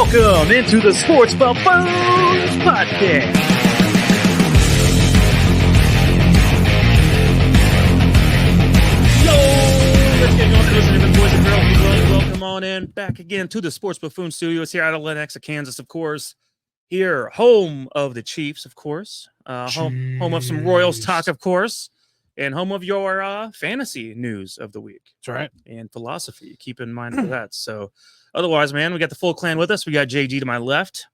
Welcome into the Sports Buffoons podcast. Yo, let's get going. Listening to boys and girls. Welcome on in back again to the Sports Buffoon Studios here out of Lenexa, Kansas, of course. Here, home of the Chiefs, of course. Home of some Royals talk, of course. And home of your fantasy news of the week. That's right. And philosophy. Keep in mind for that. So, otherwise, man, we got the full clan with us. We got JG to my left,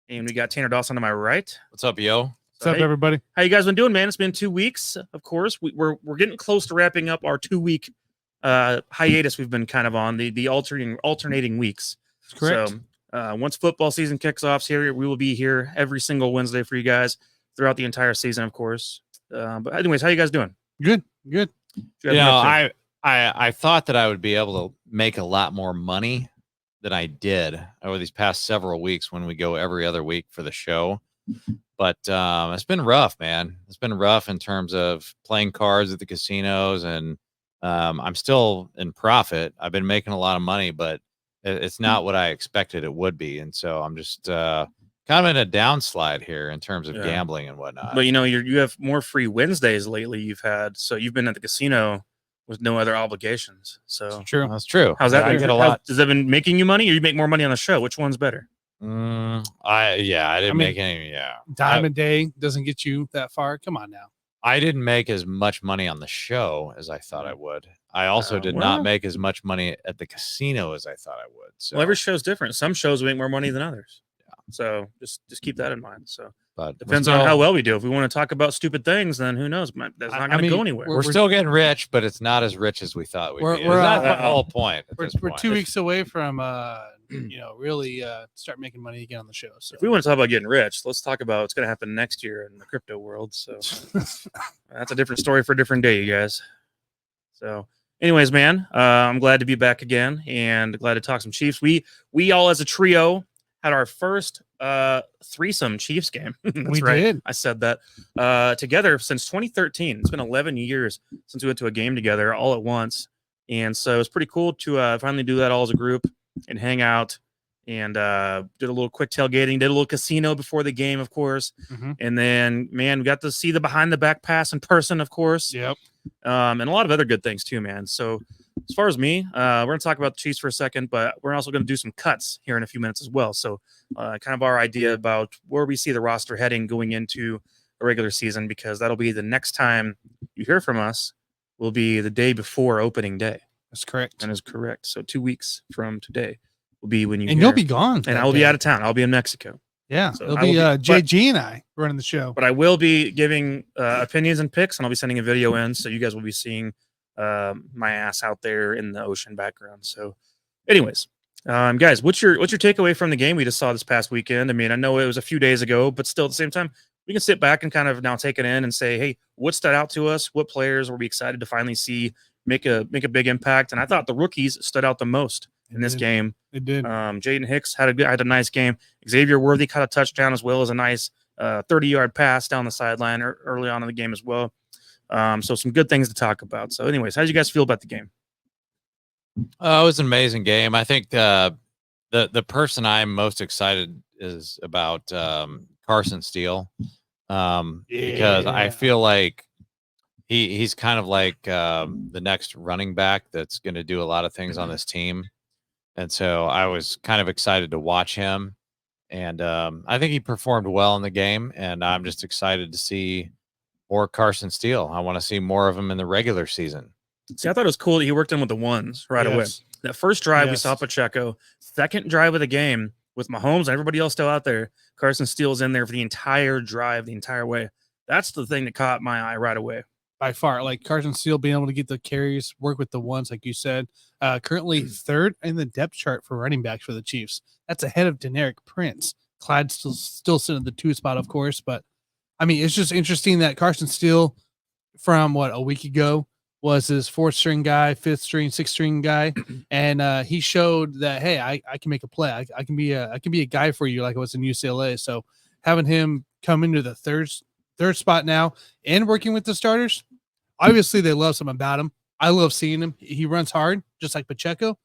and we got Tanner Dawson to my right. What's up, yo? What's up, everybody? How you guys been doing, man? It's been 2 weeks, of course. We're getting close to wrapping up our 2 week hiatus we've been kind of on, the alternating weeks. That's correct. So, once football season kicks off here, we will be here every single Wednesday for you guys throughout the entire season, of course. But anyways, how you guys doing? Good. You know, I thought that I would be able to make a lot more money than I did over these past several weeks when we go every other week for the show. But it's been rough, man. It's been rough in terms of playing cards at the casinos, and I'm still in profit. I've been making a lot of money, but it's not what I expected it would be. And so I'm just kind of in a downslide here in terms of gambling and whatnot. But, you know, you have more free Wednesdays lately you've had. So you've been at the casino with no other obligations. So That's true. That's true. How's that? I get a lot. Has that been making you money, or you make more money on the show? Which one's better? I didn't make any. Yeah. Dime a day doesn't get you that far. Come on now. I didn't make as much money on the show as I thought I would. I also did not make as much money at the casino as I thought I would. So well, every show's different. Some shows make more money than others. Yeah. So just keep that in mind. So but depends on how well we do. If we want to talk about stupid things, then who knows? That's not going to go anywhere. We're still getting rich, but it's not as rich as we thought we'd be. That's the whole point. We're 2 weeks away from really start making money again on the show. So if we want to talk about getting rich, let's talk about what's going to happen next year in the crypto world. So that's a different story for a different day, you guys. So anyways, man, I'm glad to be back again and glad to talk some Chiefs. We all as a trio had our first threesome Chiefs game. We did. I said that together since 2013. It's been 11 years since we went to a game together all at once. And so it's pretty cool to finally do that all as a group and hang out and did a little quick tailgating, did a little casino before the game, of course. Mm-hmm. And then, man, we got to see the behind the back pass in person, of course. Yep. And a lot of other good things too, man. So as far as me, we're going to talk about the Chiefs for a second, but we're also going to do some cuts here in a few minutes as well. So kind of our idea about where we see the roster heading going into the regular season, because that'll be the next time you hear from us will be the day before opening day. That's correct. That is correct. So 2 weeks from today will be when you and you'll be gone. And I will be out of town. I'll be in Mexico. Yeah. So it'll be JG and I running the show. But I will be giving opinions and picks, and I'll be sending a video in, so you guys will be seeing my ass out there in the ocean background. So anyways, guys, what's your takeaway from the game we just saw this past weekend? I mean, I know it was a few days ago, but still at the same time, we can sit back and kind of now take it in and say, hey, what stood out to us? What players were we excited to finally see make a big impact? And I thought the rookies stood out the most in this game. It did. Jaden Hicks had a nice game. Xavier Worthy caught a touchdown as well as a nice 30-yard pass down the sideline early on in the game as well. So some good things to talk about. So anyways, how did you guys feel about the game? It was an amazing game. I think the person I'm most excited is about Carson Steele, because I feel like he's kind of like the next running back that's going to do a lot of things on this team. And so I was kind of excited to watch him. And I think he performed well in the game. And I'm just excited to see more Carson Steele. I want to see more of him in the regular season. See, I thought it was cool that he worked in with the ones right away. That first drive, we saw Pacheco. Second drive of the game with Mahomes and everybody else still out there, Carson Steele's in there for the entire drive, the entire way. That's the thing that caught my eye right away. By far, like Carson Steele being able to get the carries, work with the ones, like you said. Currently third in the depth chart for running backs for the Chiefs. That's ahead of Deneric Prince. Clyde's still sitting at the 2 spot, of course. But, I mean, it's just interesting that Carson Steele from, a week ago was his 4th-string guy, 5th-string, 6th-string guy. And he showed that, hey, I can make a play. I can be a guy for you like I was in UCLA. So having him come into the third spot now and working with the starters, obviously they love something about him. I love seeing him. He runs hard, just like Pacheco.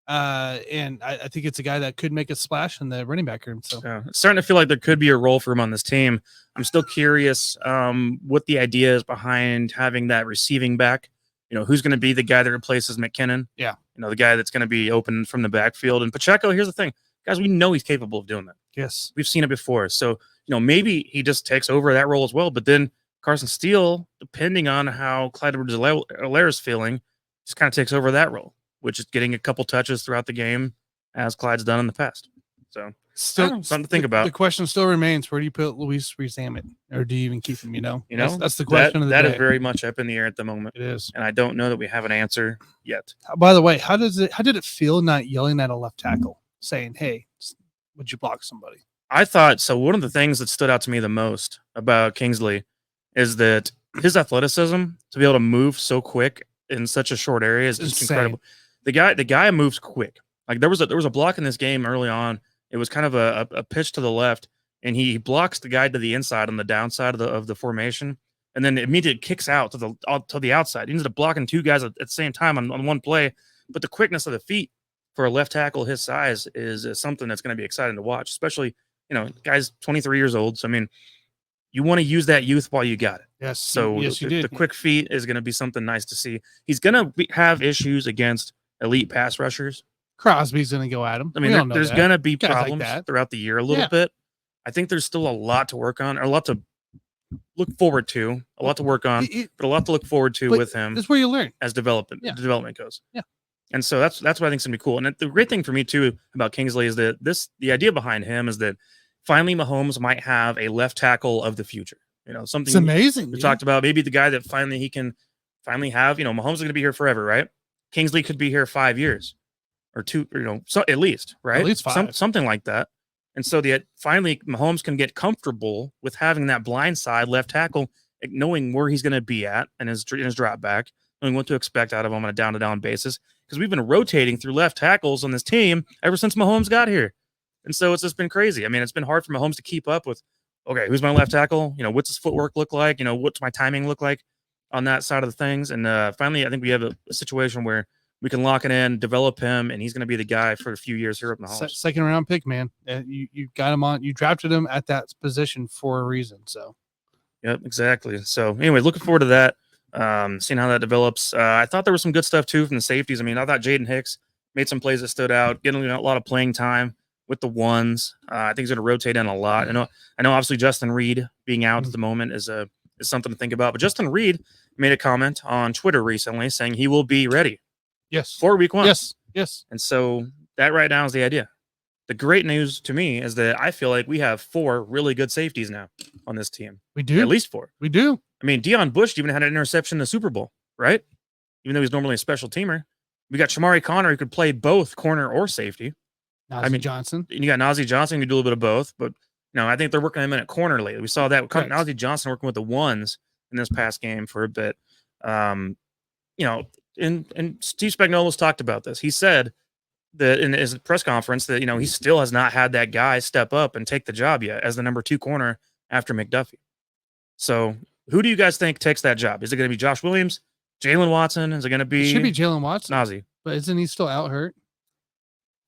And I think it's a guy that could make a splash in the running back room. So Yeah, it's starting to feel like there could be a role for him on this team. I'm still curious what the idea is behind having that receiving back. Who's going to be the guy that replaces McKinnon? Yeah. The guy that's going to be open from the backfield. And Pacheco, here's the thing, guys, we know he's capable of doing that. yes, We've seen it before. So, maybe he just takes over that role as well. But then Carson Steele, depending on how Clyde Edwards-Helaire is feeling, just kind of takes over that role, which is getting a couple touches throughout the game as Clyde's done in the past. So still something to think about. The question still remains: where do you put Luis Rees-Zammit, or do you even keep him? That's the that, question of the that day. is very much up in the air at the moment, It is. and I don't know that we have an answer yet. By the way, how did it feel not yelling at a left tackle, saying, "Hey, would you block somebody?" I thought so. One of the things that stood out to me the most about Kingsley is that his athleticism to be able to move so quick in such a short area is just Insane. incredible. The guy moves quick. Like there was a block in this game early on. It was kind of a pitch to the left, and he blocks the guy to the inside on the downside of the formation, and then immediately kicks out to the outside. He ends up blocking two guys at the same time on one play. But the quickness of the feet for a left tackle his size is something that's going to be exciting to watch, especially guy's 23 years old. So I mean, you want to use that youth while you got it. Yes. So yes, you the did. quick feet is going to be something nice to see. He's going to have issues against elite pass rushers. Crosby's going to go at him. I mean, there's going to be Guys like problems that. throughout the year a little Yeah. bit. I think there's still a lot to work on, or a lot to look forward to, a lot to work on, but a lot to look forward to but with him That's where you learn. as development goes. Yeah. And so that's what I think is going to be cool. And the great thing for me too about Kingsley is that the idea behind him is that finally Mahomes might have a left tackle of the future. Something It's amazing. we talked about, maybe the guy that he can finally have. Mahomes is going to be here forever, right? Kingsley could be here 5 years or two, so at least, right? At least 5. Something like that. And so finally Mahomes can get comfortable with having that blind side left tackle, knowing where he's going to be at and his drop back, knowing what to expect out of him on a down-to-down basis. Because we've been rotating through left tackles on this team ever since Mahomes got here. And so it's just been crazy. I mean, it's been hard for Mahomes to keep up with, okay, who's my left tackle? What's his footwork look like? What's my timing look like on that side of the things? And finally, I think we have a situation where we can lock it in, develop him, and he's going to be the guy for a few years here at Mahomes. Second round pick, man. You got him on. You drafted him at that position for a reason. So, yep, exactly. So, anyway, looking forward to that. Seeing how that develops. I thought there was some good stuff too from the safeties. I mean, I thought Jaden Hicks made some plays that stood out, getting a lot of playing time with the ones. I think he's going to rotate in a lot. I know. Obviously, Justin Reed being out at the moment is something to think about. But Justin Reed made a comment on Twitter recently saying he will be ready. Yes. For week 1. Yes. And so that right now is the idea. The great news to me is that I feel like we have 4 really good safeties now on this team. We do. At least 4. We do. I mean, Deion Bush even had an interception in the Super Bowl, right? Even though he's normally a special teamer. We got Shamari Connor who could play both corner or safety. Johnson. And you got Najee Johnson who can do a little bit of both. But, I think they're working him in at corner lately. We saw that. Najee Johnson working with the ones in this past game for a bit. And Steve Spagnuolo's talked about this. He said that in his press conference that, he still has not had that guy step up and take the job yet as the number 2 corner after McDuffie. So who do you guys think takes that job? Is it going to be Josh Williams, Jalen Watson? Is it going to be? It should be Jalen Watson. Najee. But isn't he still out hurt?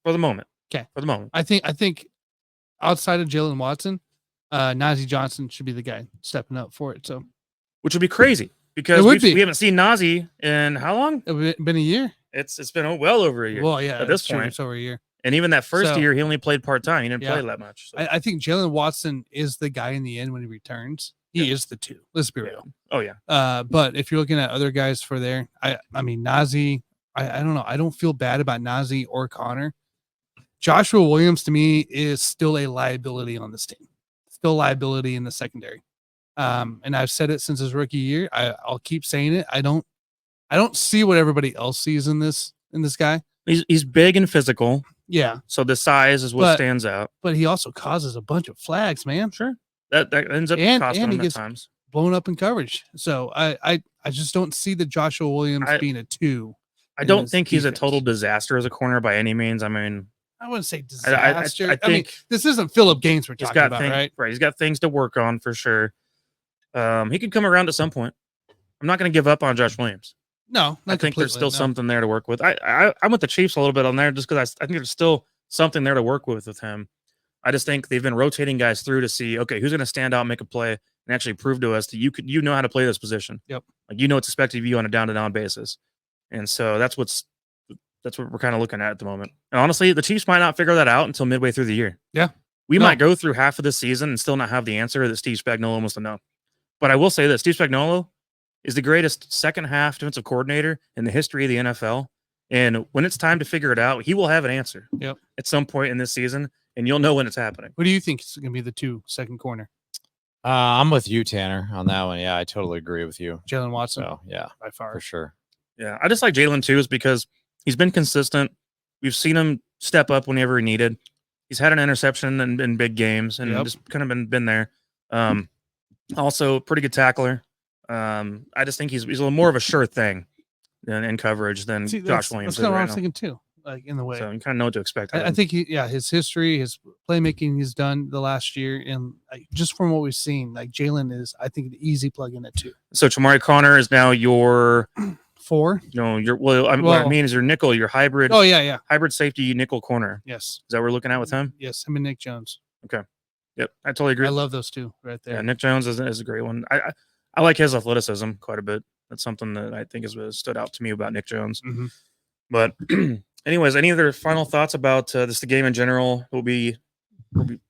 For the moment. Okay. For the moment. I think outside of Jalen Watson, Najee Johnson should be the guy stepping up for it. So, which would be crazy because we haven't seen Najee in how long? It's been a year. It's been well over a year. Well, yeah, at this point, it's over a year. And even that first year, he only played part-time. He didn't play that much. So. I think Jalen Watson is the guy in the end when he returns. He is the 2. Let's be real. Oh, yeah. But if you're looking at other guys for there, I mean, Najee, I don't know. I don't feel bad about Najee or Connor. Joshua Williams, to me, is still a liability on this team. Still a liability in the secondary. And I've said it since his rookie year. I'll keep saying it. I don't see what everybody else sees in this guy. He's big and physical. Yeah. So the size is what stands out. But he also causes a bunch of flags, man. Sure. That ends up costing him at times. Blown up in coverage. So I just don't see the Joshua Williams being a 2. I don't think he's a total disaster as a corner by any means. I mean, I wouldn't say disaster. I think this isn't Phillip Gaines we're talking about, right? Right. He's got things to work on for sure. He could come around at some point. I'm not going to give up on Josh Williams. No, not I think there's still completely, no. something there to work with. I'm with the Chiefs a little bit on there just because I think there's still something there to work with him. I just think they've been rotating guys through to see, okay, who's going to stand out, make a play, and actually prove to us that you know how to play this position. Yep. Like you know what's expected of you on a down-to-down basis. And so that's what we're kind of looking at the moment. And honestly, the Chiefs might not figure that out until midway through the year. Yeah. We No. might go through half of this season and still not have the answer that Steve Spagnuolo wants to know. But I will say this, Steve Spagnuolo is the greatest second half defensive coordinator in the history of the NFL. And when it's time to figure it out, he will have an answer at some point in this season, and you'll know when it's happening. What do you think is going to be the 2 second corner? I'm with you, Tanner, on that one. Yeah, I totally agree with you. Jalen Watson? So, yeah, by far. for sure. Yeah, I just like Jalen too, is because he's been consistent. We've seen him step up whenever he needed. He's had an interception in big games and just kind of been there. Also, pretty good tackler. I just think he's a little more of a sure thing in coverage than Josh Williams. That's kind of what I was thinking too, like in the way. So you kind of know what to expect. I think his history, his playmaking he's done the last year, and just from what we've seen, like Jalen is, I think, an easy plug in at 2. So Tamari Connor is now your 4. No, what I mean is your nickel, your hybrid. Oh yeah, hybrid safety nickel corner. Yes, is that what we're looking at with him? Yes, him and Nick Jones. Okay, yep, I totally agree. I love those 2 right there. Yeah, Nick Jones is a great one. I like his athleticism quite a bit. That's something that I think has stood out to me about Nick Jones. Mm-hmm. But anyways, any other final thoughts about the game in general? We'll be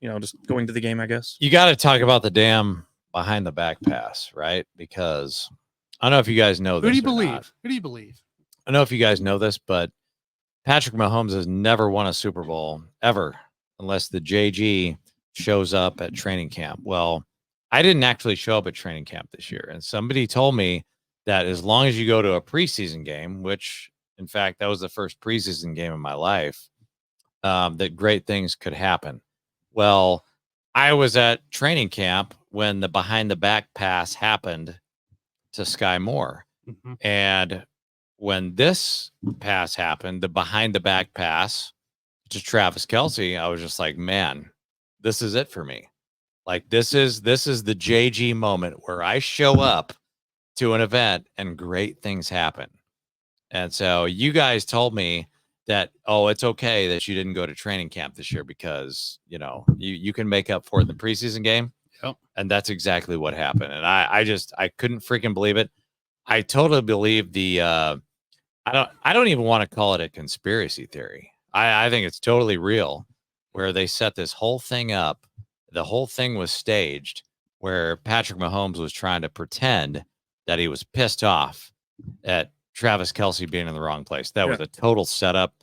just going to the game, I guess. You got to talk about the damn behind the back pass, right? Because I don't know if you guys know this. Who do you believe? I don't know if you guys know this, but Patrick Mahomes has never won a Super Bowl ever unless the JG shows up at training camp. Well, I didn't actually show up at training camp this year. And somebody told me that as long as you go to a preseason game, which in fact, that was the first preseason game of my life, that great things could happen. Well, I was at training camp when the behind the back pass happened to Sky Moore. Mm-hmm. And when this pass happened, the behind the back pass to Travis Kelce, I was just like, man, this is it for me. Like this is the JG moment where I show up to an event and great things happen. And so you guys told me that, oh, it's okay that you didn't go to training camp this year because, you can make up for it in the preseason game. Yep. And that's exactly what happened. And I couldn't freaking believe it. I totally believe I don't even want to call it a conspiracy theory. I think it's totally real where they set this whole thing up. The whole thing was staged where Patrick Mahomes was trying to pretend that he was pissed off at Travis Kelce being in the wrong place. That was a total setup.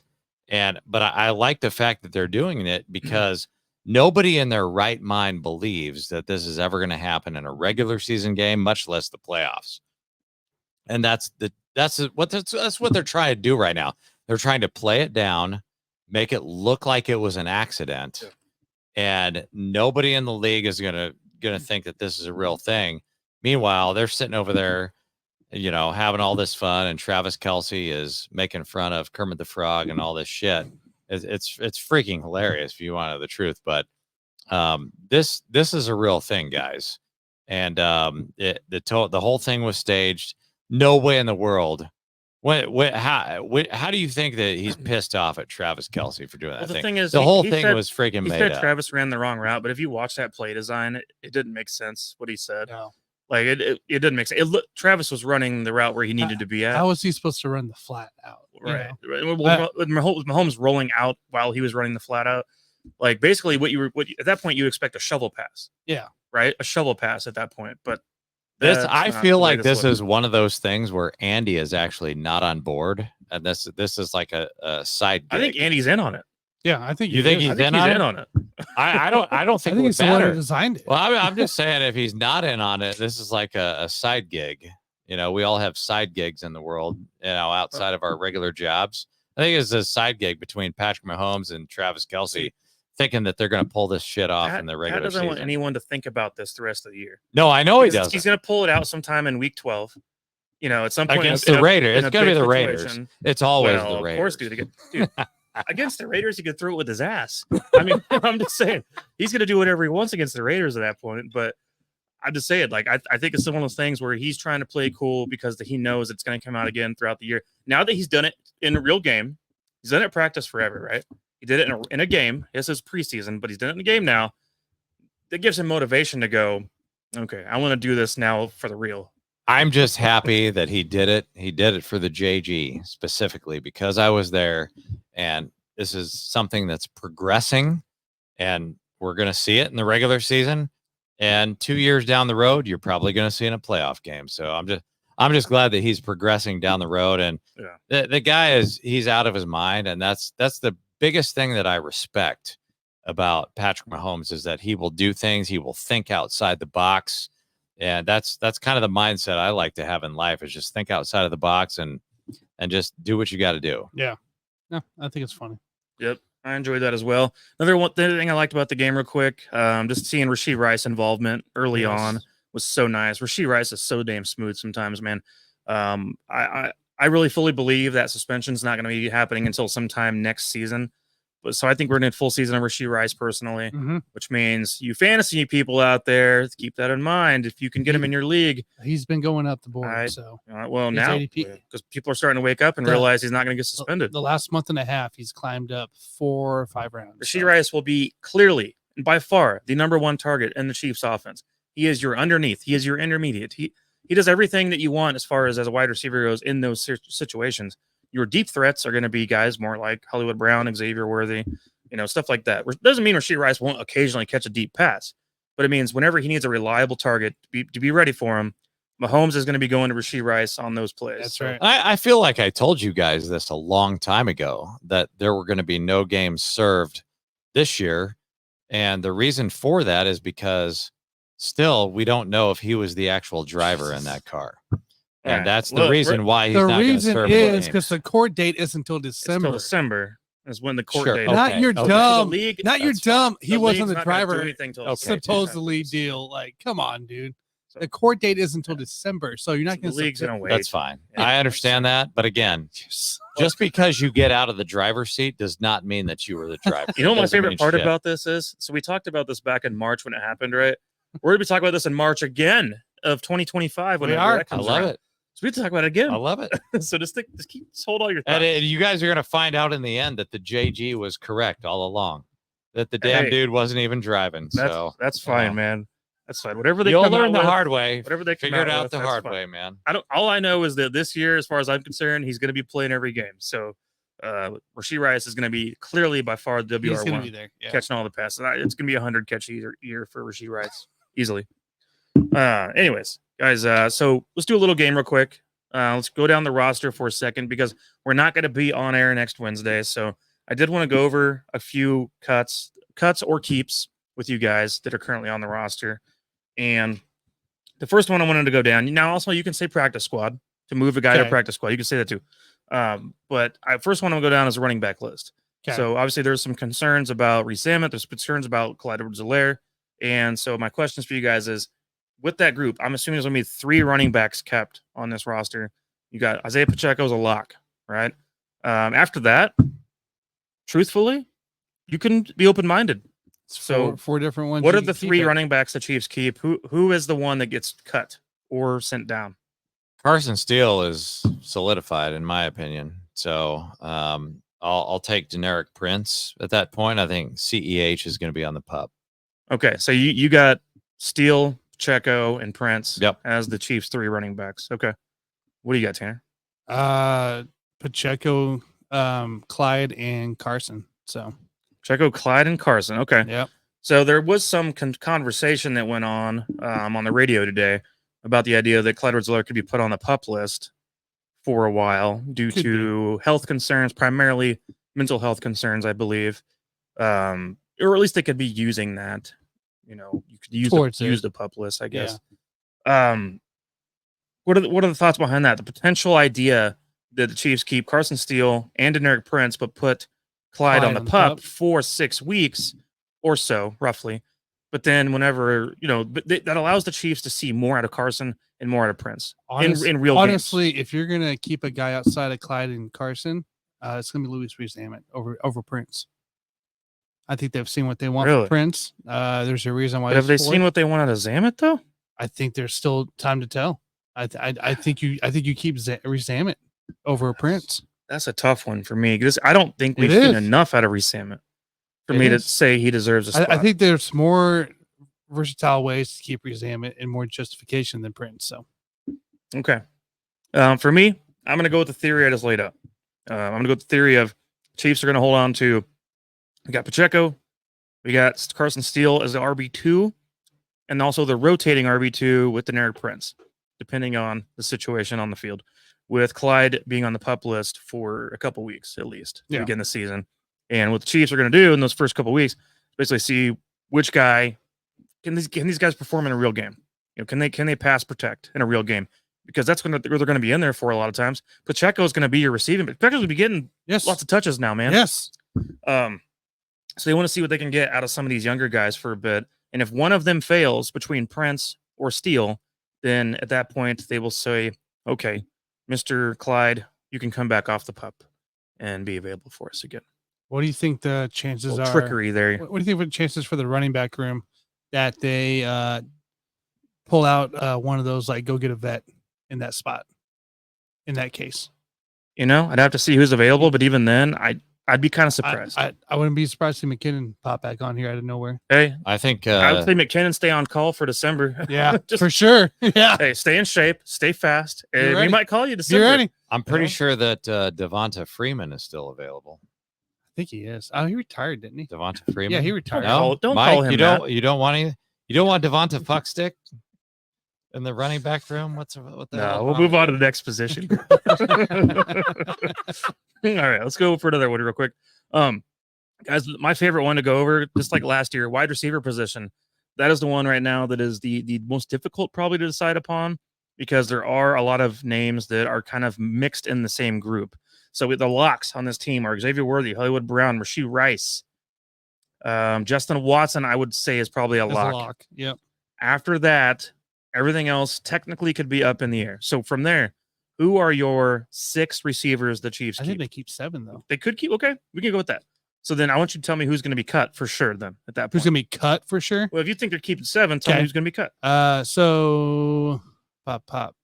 But I like the fact that they're doing it because nobody in their right mind believes that this is ever going to happen in a regular season game, much less the playoffs. And that's what they're trying to do right now. They're trying to play it down, make it look like it was an accident. And nobody in the league is gonna think that this is a real thing. Meanwhile, they're sitting over there, having all this fun, and Travis Kelce is making fun of Kermit the Frog and all this shit. It's freaking hilarious if you want to know the truth. But this is a real thing, guys. And the whole thing was staged. No way in the world. How do you think that he's pissed off at Travis Kelce for doing that thing? The thing is, the whole thing was freaking made up. Travis ran the wrong route, but if you watch that play design, it didn't make sense what he said. No. Like it didn't make sense. Travis was running the route where he needed to be at. How was he supposed to run the flat out? Right. With Mahomes rolling out while he was running the flat out, like basically what at that point you expect a shovel pass. Yeah. Right. A shovel pass at that point, but. I feel like this is one of those things where Andy is actually not on board, and this is like a side gig. I think Andy's in on it. Yeah, I think you think he's in on it. I don't think he's the one who designed it. Well, I'm just saying if he's not in on it, this is like a side gig. We all have side gigs in the world, outside of our regular jobs. I think it's a side gig between Patrick Mahomes and Travis Kelce, thinking that they're going to pull this shit off in the regular season. Pat doesn't want anyone to think about this the rest of the year. No, I know he does. He's going to pull it out sometime in week 12. At some point against the Raiders. It's going to be the Raiders. It's always the Raiders. Of course, dude. Against the Raiders, he could throw it with his ass. I mean, I'm just saying he's going to do whatever he wants against the Raiders at that point. But I'm just saying, like, I think it's one of those things where he's trying to play cool because he knows it's going to come out again throughout the year. Now that he's done it in a real game, he's done it at practice forever, right? He did it in a game. This is preseason, but he's done it in a game now. That gives him motivation to go, okay, I want to do this now for the real. I'm just happy that he did it. He did it for the JG specifically because I was there, and this is something that's progressing, and we're going to see it in the regular season. And 2 years down the road, you're probably going to see it in a playoff game. So I'm just glad that he's progressing down the road. And the guy he's out of his mind. And that's the biggest thing that I respect about Patrick Mahomes is that he will do things. He will think outside the box. And that's kind of the mindset I like to have in life is just think outside of the box and just do what you got to do. Yeah. No, I think it's funny. Yep. I enjoyed that as well. Another thing I liked about the game real quick, just seeing Rashee Rice involvement early on was so nice. Rashee Rice is so damn smooth sometimes, man. I really fully believe that suspension's not going to be happening until sometime next season. But so I think we're in a full season of Rashee Rice personally, which means you fantasy people out there, keep that in mind. If you can get him in your league. He's been going up the board. Well, now, because people are starting to wake up and realize he's not going to get suspended. The last month and a half, he's climbed up 4 or 5 rounds. Rashee Rice will be clearly and by far the number one target in the Chiefs offense. He is your underneath. He is your intermediate. He does everything that you want as far as a wide receiver goes in those situations. Your deep threats are going to be guys more like Hollywood Brown, Xavier Worthy, stuff like that. It doesn't mean Rashee Rice won't occasionally catch a deep pass, but it means whenever he needs a reliable target to be ready for him, Mahomes is going to be going to Rashee Rice on those plays. That's right. I feel like I told you guys this a long time ago that there were going to be no games served this year. And the reason for that is because still we don't know if he was the actual driver in that car. And that's the reason why he's not going to serve. The reason is because the court date is until December. Until December is when the court date. Not you're dumb. League, not you're dumb. He wasn't the driver. Supposedly deal. Like, come on, dude. The court date is until December, so you're not going to. The league's going to wait. That's fine. Yeah. I understand that, but again, just because you get out of the driver's seat does not mean that you were the driver. You know what my favorite part about this is? So we talked about this back in March when it happened, right? We're going to be talking about this in March again of 2025. We are. I love it. So we have to talk about it again. I love it. So just hold all your thoughts. And you guys are going to find out in the end that the JG was correct all along. That the damn dude wasn't even driving. That's fine, man. That's fine. Whatever you'll learn the hard way. Whatever they figure it out the hard way, man. All I know is that this year, as far as I'm concerned, he's going to be playing every game. So Rashee Rice is going to be clearly by far the WR1 catching all the passes. It's going to be 100 catch year for Rashee Rice easily. Anyways, guys, so let's do a little game real quick. Let's go down the roster for a second because we're not going to be on air next Wednesday. So I did want to go over a few cuts or keeps with you guys that are currently on the roster. And the first one I wanted to go down. Now, also, you can say practice squad to move a guy to practice squad. You can say that too. But first one I'm going to go down is a running back list. Okay. So obviously there's some concerns about Reese Emmett. There's concerns about Clyde Edwards-Helaire. And so my questions for you guys is, with that group, I'm assuming there's going to be 3 running backs kept on this roster. You got Isaiah Pacheco's a lock, right? After that, truthfully, you can be open-minded. So 4 different ones. What are the 3 running backs the Chiefs keep? Who is the one that gets cut or sent down? Carson Steele is solidified, in my opinion. So I'll take Deneric Prince at that point. I think CEH is going to be on the pup. Okay, so you got Steele, Pacheco, and Prince as the Chiefs' 3 running backs. Okay, what do you got, Tanner? Pacheco, Clyde, and Carson. So Pacheco, Clyde, and Carson. Okay. Yep. So there was some conversation that went on the radio today about the idea that Clyde Edwards-Helaire could be put on the PUP list for a while due to health concerns, primarily mental health concerns, I believe. Or at least they could be using that. You could use the PUP list, I guess. Yeah. What are the thoughts behind that? The potential idea that the Chiefs keep Carson Steele and Deneric Prince, but put Clyde on the PUP for 6 weeks or so, roughly. But then whenever, that allows the Chiefs to see more out of Carson and more out of Prince in real games. Honestly, if you're going to keep a guy outside of Clyde and Carson, it's going to be Louis Rees-Emmett over Prince. I think they've seen what they want from Prince. There's a reason why. But have they seen what they want out of Zamet, though? I think there's still time to tell. I think you keep Rezamet over Prince. That's a tough one for me because I don't think It we've seen is. enough out of Rezamet for It me to is. say he deserves a spot. I think there's more versatile ways to keep Rezamet and more justification than Prince. So Okay. For me, I'm going to go with the theory I just laid out. I'm going to go with the theory of Chiefs are going to hold on to. We got Pacheco, we got Carson Steele as the RB2, and also the rotating RB2 with Deneric Prince, depending on the situation on the field, with Clyde being on the PUP list for a couple weeks at least to begin the season. And what the Chiefs are going to do in those first couple weeks, basically see which guy can these guys perform in a real game. Can they pass protect in a real game? Because that's where they're going to be in there for a lot of times. Pacheco is going to be your receiving, but Pacheco's going to be getting lots of touches now, man. Yes. So they want to see what they can get out of some of these younger guys for a bit. And if one of them fails between Prince or Steele, then at that point they will say, okay, Mr. Clyde, you can come back off the PUP and be available for us again. What do you think the chances are? Trickery there. What do you think the chances for the running back room that they pull out one of those, like go get a vet in that spot in that case? I'd have to see who's available, but even then, I'd be kind of surprised. I wouldn't be surprised to see McKinnon pop back on here out of nowhere. Hey, I think I would say McKinnon stay on call for December. Yeah, for sure. Yeah. Hey, stay in shape, stay fast, and we might call you December. You're ready. I'm pretty sure that Devonta Freeman is still available. I think he is. Oh, he retired, didn't he? Devonta Freeman. Yeah, he retired. No, don't Mike, call him you don't want Devonta Fuckstick in the running back room. What the hell? We'll move on to the next position. All right, let's go for another one real quick. Guys, my favorite one to go over, just like last year, wide receiver position. That is the one right now that is the most difficult probably to decide upon, because there are a lot of names that are kind of mixed in the same group. So with the locks on this team are Xavier Worthy, Hollywood Brown, Rashee Rice, Justin Watson, I would say is probably a lock. Yep. After that, everything else technically could be up in the air. So from there, who are your 6 receivers the Chiefs keep? I think they keep 7, though. They could keep, okay, we can go with that. So then I want you to tell me who's going to be cut for sure then at that point. Who's going to be cut for sure? Well, if you think they're keeping 7, tell me who's going to be cut. So pop.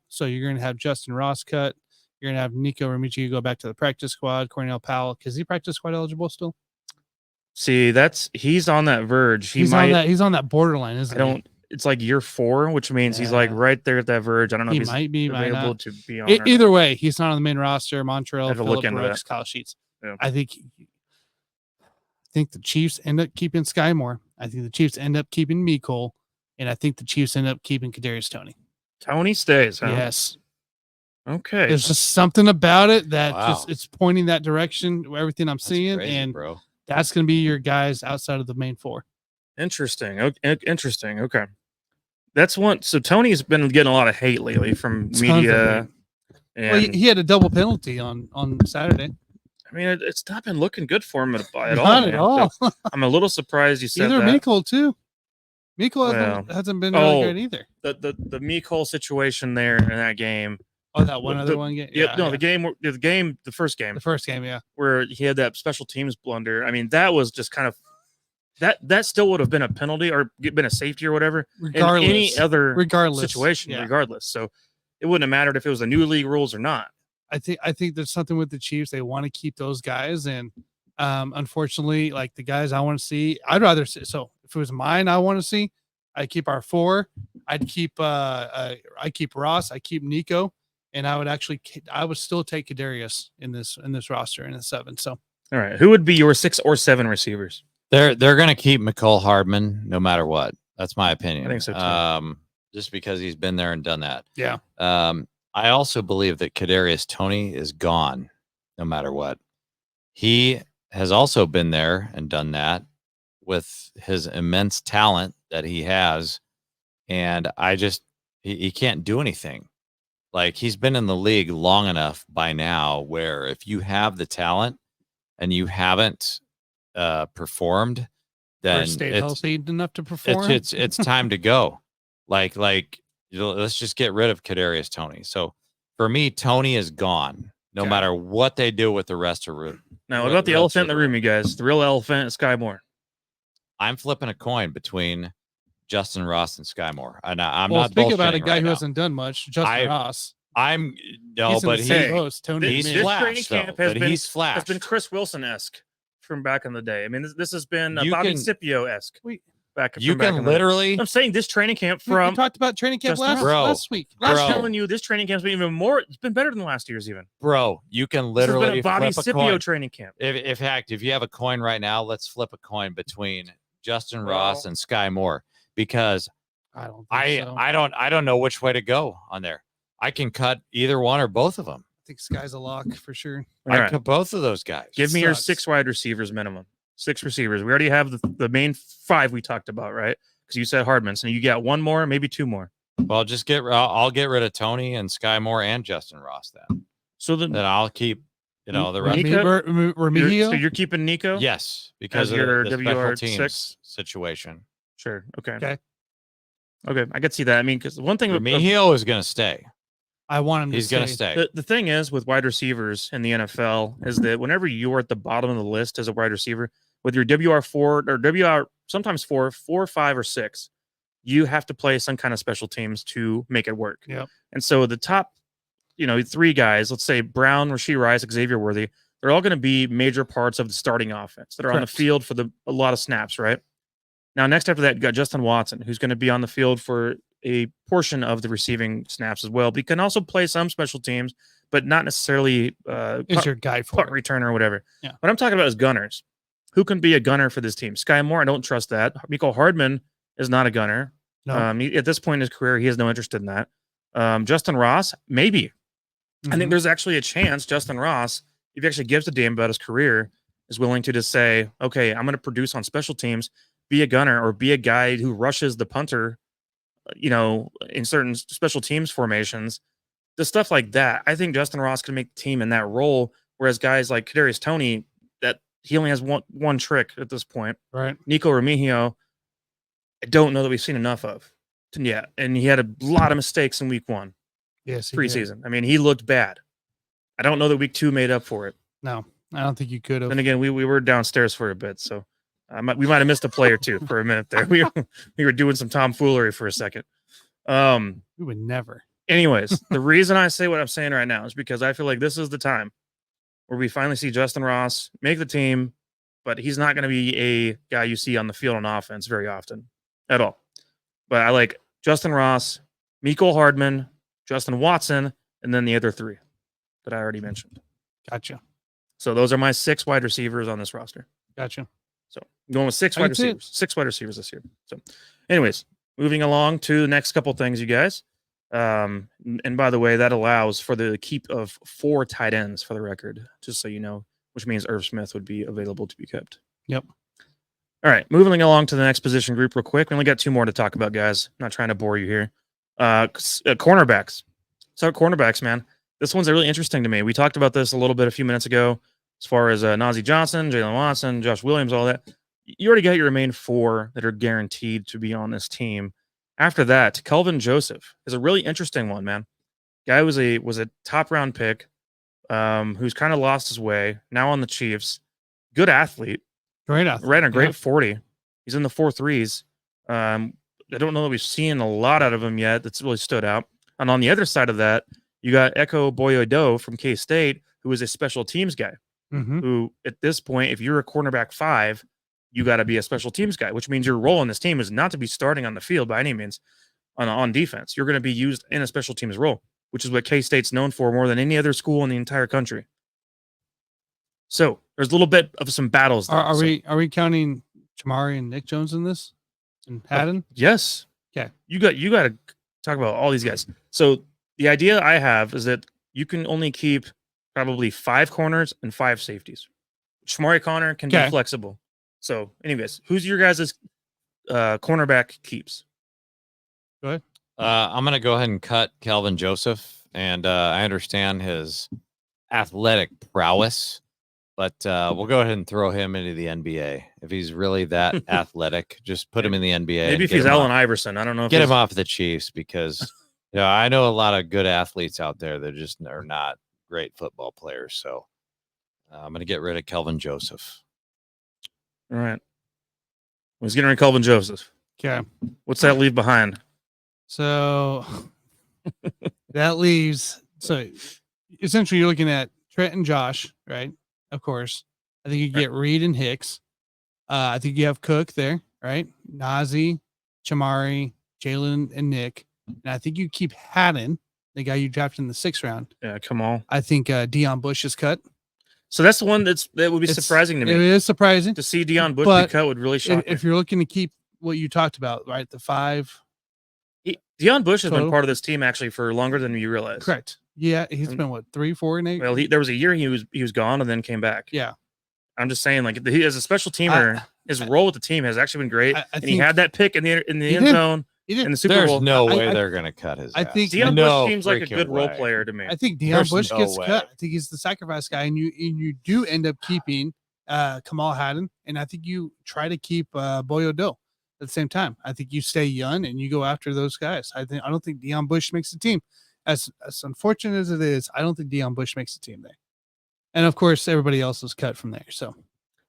So you're going to have Justin Ross cut. You're going to have Nico Ramici go back to the practice squad. Cornell Powell, is he practice squad eligible still? See, he's on that verge. He's on that borderline, isn't he? It's like year 4, which means he's like right there at that verge. I don't know if he's might be available to be on. Either way, he's not on the main roster. Montreal, Phillip Brooks, Kyle Sheets. Yeah. I think the Chiefs end up keeping Sky Moore. I think the Chiefs end up keeping Mecole, and I think the Chiefs end up keeping Kadarius Toney. Toney stays, huh? Yes. Okay. There's just something about it that just it's pointing that direction. Everything I'm seeing, crazy, and bro. That's going to be your guys outside of the main 4. Interesting. Interesting. Okay. That's one. So Tony's been getting a lot of hate lately from media. And he had a double penalty on Saturday. I mean, it's not been looking good for him at all. Not at all. So I'm a little surprised you said either that. Mecole too. Mecole hasn't been really good either. The Mecole situation there in that game. Oh, that one game. The first game, yeah, where he had that special teams blunder. I mean, that was just kind of that still would have been a penalty or been a safety or whatever, regardless, in any other situation, regardless. So it wouldn't have mattered if it was the new league rules or not. I think there's something with the Chiefs. They want to keep those guys, and unfortunately, like the guys I want to see, I'd rather see. So if it was mine, I want to see. I keep our 4. I'd keep I keep Ross. I keep Nico. And I would still take Kadarius in this roster in a 7. So, all right, who would be your 6 or 7 receivers? They're going to keep McCole Hardman no matter what. That's my opinion. I think so too. Just because he's been there and done that. Yeah. I also believe that Kadarius Toney is gone no matter what. He has also been there and done that with his immense talent that he has, and he can't do anything. Like, he's been in the league long enough by now where if you have the talent and you haven't performed, then stayed healthy enough to perform. It's time to go. Like let's just get rid of Kadarius Toney. So for me, Toney is gone, no matter what they do with the rest of it. Now, what about the elephant in the room, you guys? The real elephant is Sky Moore. I'm flipping a coin between Justin Ross and Sky Moore. I'm Well, not speaking about a bullshitting guy right who now. hasn't done much, Justin Ross. I'm no, He's in but the same he boat as Tony he's McMahon. This flashed, training camp though, has but been he's flashed. has been Chris Wilson-esque from back in the day. I mean, this has been You Bobby can- Scipio-esque back You from back can in the day. literally, I'm saying this training camp We from talked about training camp Justin Ross. last week. I'm Bro. telling you, this training camp's been even more. It's been better than last year's even. bro, you can This has been literally a Bobby flip a Scipio coin. training camp. If you have a coin right now, let's flip a coin between Justin Well- Ross and Sky Moore, because I don't think so. I don't know which way to go on there. I can cut either one or both of them. I think Sky's a lock for sure. All I right. cut both of those guys. Give me your Sucks. 6 wide receivers minimum. 6 receivers. We already have the main 5 we talked about, right? Because you said Hardman. So you got 1 more, maybe 2 more. Well, just I'll get rid of Tony and Sky Moore and Justin Ross then. So then Then I'll keep the rest. Nico- Remigio? so you're keeping Nico? Yes, because As of your the special WR6? teams situation. Sure. Okay. Okay. Okay. I could see that. I mean, because one thing Remigio is going to stay. I want him to He's going to stay. stay. the thing is with wide receivers in the NFL is that whenever you're at the bottom of the list as a wide receiver, with your WR4 or WR sometimes 4, 5, or 6, you have to play some kind of special teams to make it work. Yep. And so the top, 3 guys, let's say Brown, Rashee Rice, Xavier Worthy, they're all going to be major parts of the starting offense that are on the Correct. field for a lot of snaps, right? Now, next after that, you got Justin Watson, who's going to be on the field for a portion of the receiving snaps as well. But he can also play some special teams, but not necessarily Is your guy for punt it. returner or whatever. Yeah. What I'm talking about is gunners. Who can be a gunner for this team? Sky Moore, I don't trust that. Miko Hardman is not a gunner. No. At this point in his career, he has no interest in that. Justin Ross, maybe. I think there's actually a chance Justin Ross, if he actually gives a damn about his career, is willing to just say, okay, I'm going to produce on special teams, be a gunner, or be a guy who rushes the punter, in certain special teams formations, the stuff like that. I think Justin Ross can make the team in that role, whereas guys like Kadarius Toney, that he only has one trick at this point. Right. Nico Remigio, I don't know that we've seen enough of yet, and he had a lot of mistakes in week 1 Yes. he did. preseason. I mean, he looked bad. I don't know that week 2 made up for it. No, I don't think you could have. Then again, we were downstairs for a bit, so we might have missed a play or two for a minute there. We were doing some tomfoolery for a second. We would never. Anyways, the reason I say what I'm saying right now is because I feel like this is the time where we finally see Justin Ross make the team, but he's not going to be a guy you see on the field on offense very often at all. But I like Justin Ross, Mecole Hardman, Justin Watson, and then the other 3 that I already mentioned. Gotcha. So those are my 6 wide receivers on this roster. Gotcha. So I'm going with 6 wide That's it. receivers. 6 wide receivers this year. So anyways, moving along to the next couple things, you guys. And by the way, that allows for the keep of 4 tight ends for the record, just so you know, which means Irv Smith would be available to be kept. Yep. All right, moving along to the next position group real quick. We only got 2 more to talk about, guys. I'm not trying to bore you here. Cornerbacks. So cornerbacks, man. This one's really interesting to me. We talked about this a little bit a few minutes ago as far as Najee Johnson, Jalen Watson, Josh Williams, all that. You already got your main 4 that are guaranteed to be on this team. After that, Kelvin Joseph is a really interesting one, man. Guy was a top round pick, who's kind of lost his way. Now on the Chiefs, good athlete, Great athlete. ran a great Yeah. 40. He's in the 4.3s. I don't know that we've seen a lot out of him yet. That's really stood out. And on the other side of that, you got Eko Boyodo from K-State, who is a special teams guy. Mhm. Who at this point, if you're a cornerback 5, you got to be a special teams guy, which means your role on this team is not to be starting on the field by any means on defense. You're going to be used in a special teams role, which is what K-State's known for more than any other school in the entire country. So there's a little bit of some battles there. Are So, we counting Jamari and Nick Jones in this? And Haddon? yes. Okay. You got to talk about all these guys. So the idea I have is that you can only keep probably 5 corners and 5 safeties. Shamari Connor can be Okay. flexible. So, anyways, who's your guys' cornerback keeps? I'm going to go ahead and cut Kelvin Joseph, and I understand his athletic prowess, but we'll go ahead and throw him into the NBA. If he's really that athletic, just put him in the NBA. Maybe if he's Allen Iverson, I don't know. If Get he's- him off the Chiefs, because I know a lot of good athletes out there that just are not great football players. So I'm going to get rid of Kelvin Joseph. All right. He's getting rid of Kelvin Joseph. Okay. What's that leave behind? So that leaves. So essentially, you're looking at Trent and Josh, right? Of course. I think you get Reed and Hicks. I think you have Cook there, right? Nazi, Chamari, Jalen, and Nick. And I think you keep Haddon, the guy you drafted in the 6th round. Yeah, come on. I think Deion Bush is cut. So that's the one that would be surprising to me. It is surprising To see Deion Bush but be cut would really shock me. if you're looking to keep what you talked about, right? The 5. Deion Bush has total. been part of this team actually for longer than you realize. Correct. Yeah, he's been what 3, 4, and 8. Well, there was a year he was gone and then came back. Yeah. I'm just saying, like, he as a special teamer, his role with the team has actually been great. And he had that pick in the end zone in the Super Bowl. There's no way they're going to cut his I ass. think Deion Bush seems like a good role player to me. I think Deion There's Bush no gets way. cut. I think he's the sacrifice guy, and you do end up keeping Kamal Haddon, and I think you try to keep Boyo Doe at the same time. I think you stay young and you go after those guys. I don't think Deion Bush makes the team. As unfortunate as it is, I don't think Deion Bush makes the team there. And of course, everybody else is cut from there. So,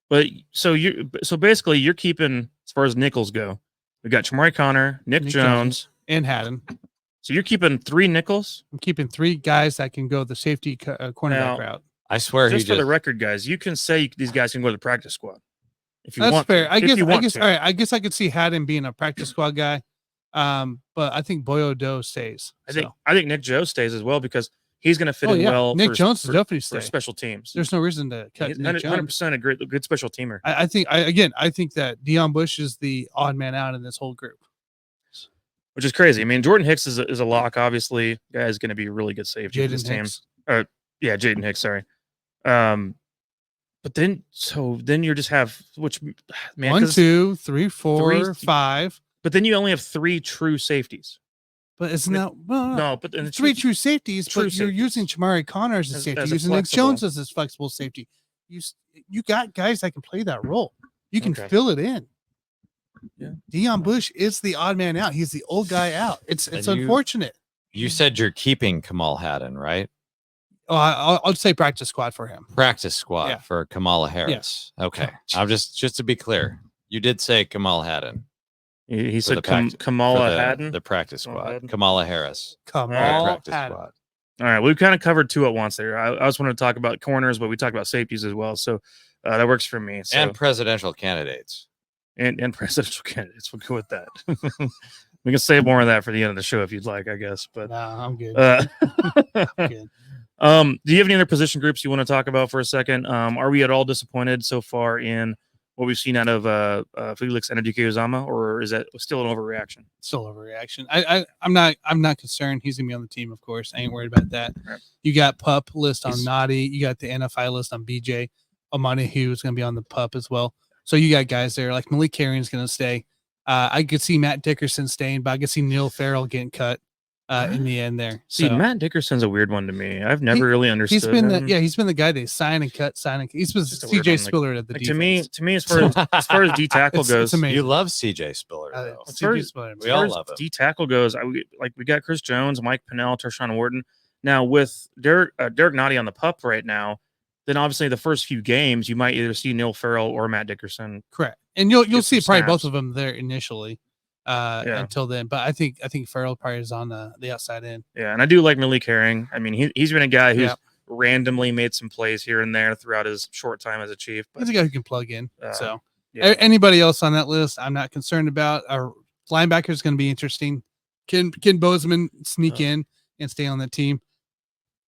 but so basically you're keeping, as far as nickels go, we got Chamari Connor, Nick Jones, and Haddon. So you're keeping 3 nickels. I'm keeping 3 guys that can go the safety cornerback route. I swear, just for the record, guys, you can say these guys can go to the practice squad if you want. That's fair. To, I guess. To. All right. I guess I could see Haddon being a practice squad guy. But I think Boyo Doe stays. I think Nick Joe stays as well because he's going to fit in well. Nick Jones is definitely for special teams. There's no reason to cut. He's 100% a good special teamer. I think that Deion Bush is the odd man out in this whole group, which is crazy. I mean, Jordan Hicks is a lock. Obviously, guy is going to be a really good safety for this team. Jaden Hicks. Sorry. But then you just have 1, 2, 3, 4, 5. But then you only have 3 true safeties. But isn't that no? But then 3 true safeties. But you're using Chamari Connor as a safety. You're using Nick Jones as his flexible safety. You got guys that can play that role. You can fill it in. Yeah. Deion Bush is the odd man out. He's the old guy out. It's unfortunate. You said you're keeping Kamal Haddon, right? Oh, I'll say practice squad for him. Practice squad for Kamala Harris. Yeah. Okay. I'm just to be clear, you did say Kamal Haddon. He said Kamala Haddon. The practice squad. Kamala Harris. Practice squad. All right. We've kind of covered 2 at once there. I just wanted to talk about corners, but we talked about safeties as well. So that works for me. So, and presidential candidates. And presidential candidates. We'll go with that. We can save more of that for the end of the show if you'd like, I guess. But no, I'm good. I'm good. Do you have any other position groups you want to talk about for a second? Are we at all disappointed so far in what we've seen out of Felix Anudike-Uzomah, or is that still an overreaction? Still overreaction. I'm not concerned. He's gonna be on the team, of course. I ain't worried about that. Right. You got PUP list on Nadi. You got the NFI list on BJ. Omani Hughes is gonna be on the PUP as well. So you got guys there like Malik Carrion's gonna stay. I could see Matt Dickerson staying, but I could see Neil Farrell getting cut in the end there. See, Matt Dickerson's a weird one to me. I've never really understood. He's been the guy they sign and cut. He's been CJ Spiller at the defense. To me, as far as D tackle goes, you love CJ Spiller. As far as D tackle goes, we got Chris Jones, Mike Pennell, Tershawn Wharton. Now with Derek Nottie on the PUP right now, then obviously the first few games you might either see Neil Farrell or Matt Dickerson. Correct, and you'll see probably both of them there initially. Until then, but I think Farrell probably is on the outside end. Yeah, and I do like Malik Herring. I mean, he's been a guy who's randomly made some plays here and there throughout his short time as a Chief. But he's a guy who can plug in. Anybody else on that list, I'm not concerned about. Our linebacker is going to be interesting. Can Bozeman sneak in and stay on the team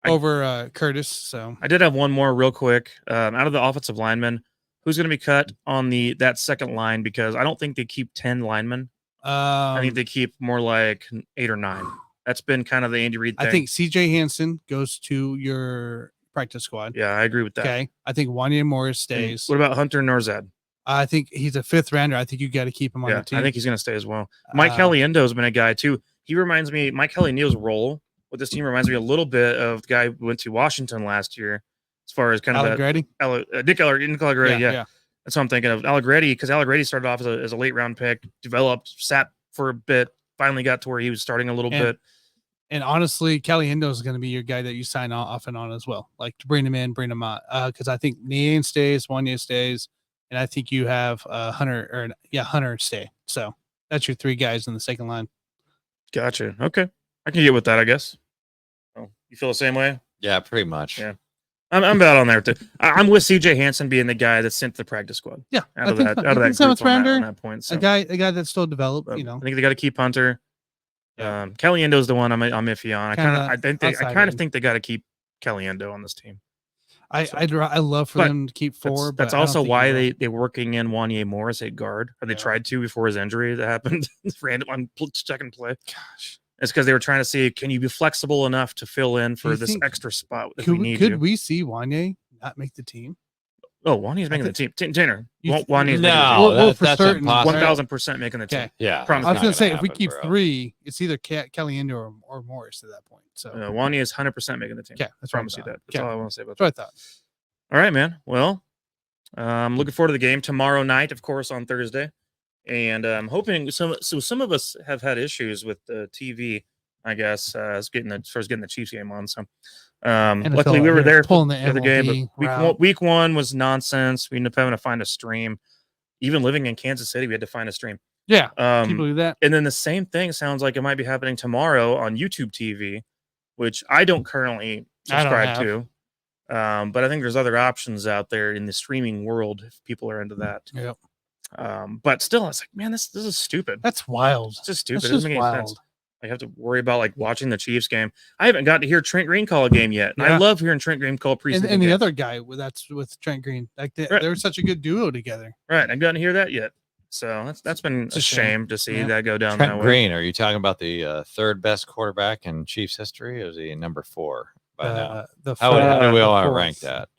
over Curtis? So I did have one more real quick. Out of the offensive linemen, who's going to be cut on that second line? Because I don't think they keep 10 linemen. I think they keep more like 8 or 9. That's been kind of the Andy Reid thing. I think CJ Hansen goes to your practice squad. Yeah, I agree with that. Okay. I think Wanya Morris stays. What about Hunter Norzad? I think he's a 5th rounder. I think you got to keep him on the team. I think he's going to stay as well. Mike Caliendo has been a guy too. He reminds me, Mike Caliendo's role with this team reminds me a little bit of the guy who went to Washington last year, as far as kind of Allegretti? Nick Allegretti. Yeah. That's what I'm thinking of. Allegretti, because Allegretti started off as a late round pick, developed, sat for a bit, finally got to where he was starting a little bit. And honestly, Caliendo is going to be your guy that you sign off and on as well. Like to bring him in, bring him out. Because I think Nian stays, Wanya stays, and I think you have Hunter stay. So That's your 3 guys in the second line. Gotcha. Okay, I can get with that, I guess. Oh, you feel the same way? Yeah, pretty much. Yeah. I'm about on there too. I'm with CJ Hansen being the guy that's sent to the practice squad. Yeah, out of that group on that point. So. A guy that's still developed. I think they got to keep Hunter. Yeah. Caliendo's the one I'm iffy on. I kind of think they got to keep Caliendo on this team. I'd love for them to keep 4. That's also why they're working in Wanye Morris at guard, or they tried to before his injury that happened. Random on second play. Gosh, it's because they were trying to see, can you be flexible enough to fill in for this extra spot if we need you? Could we see Wanye not make the team? Oh, Wanye's making the team. Tanner, Wanye's that's certain. 1,000% making the team. Okay. Yeah, I was going to say if we keep 3, it's either Caliendo or Morris at that point. So Wanye is 100% making the team. Yeah, that's promise you that. That's all I want to say about that. That's what I thought. All right, man. Well, I'm looking forward to the game tomorrow night, of course, on Thursday, and I'm hoping some of us have had issues with the TV. I guess as getting the Chiefs game on. So luckily we were there for the other game. But week 1 was nonsense. We ended up having to find a stream. Even living in Kansas City, we had to find a stream. Yeah, can you believe that? And then the same thing sounds like it might be happening tomorrow on YouTube TV, which I don't currently subscribe to. But I think there's other options out there in the streaming world if people are into that. Yep. But still, I was like, man, this is stupid. That's wild. It's just stupid. It doesn't make any sense. I have to worry about watching the Chiefs game. I haven't got to hear Trent Green call a game yet. And I love hearing Trent Green call preseason. And the other guy that's with Trent Green, they're such a good duo together. Right, I've gotten to hear that yet. So that's been a shame to see that go down that way. Green, are you talking about the third best quarterback in Chiefs history, or is he number 4 by now? How do we all rank that?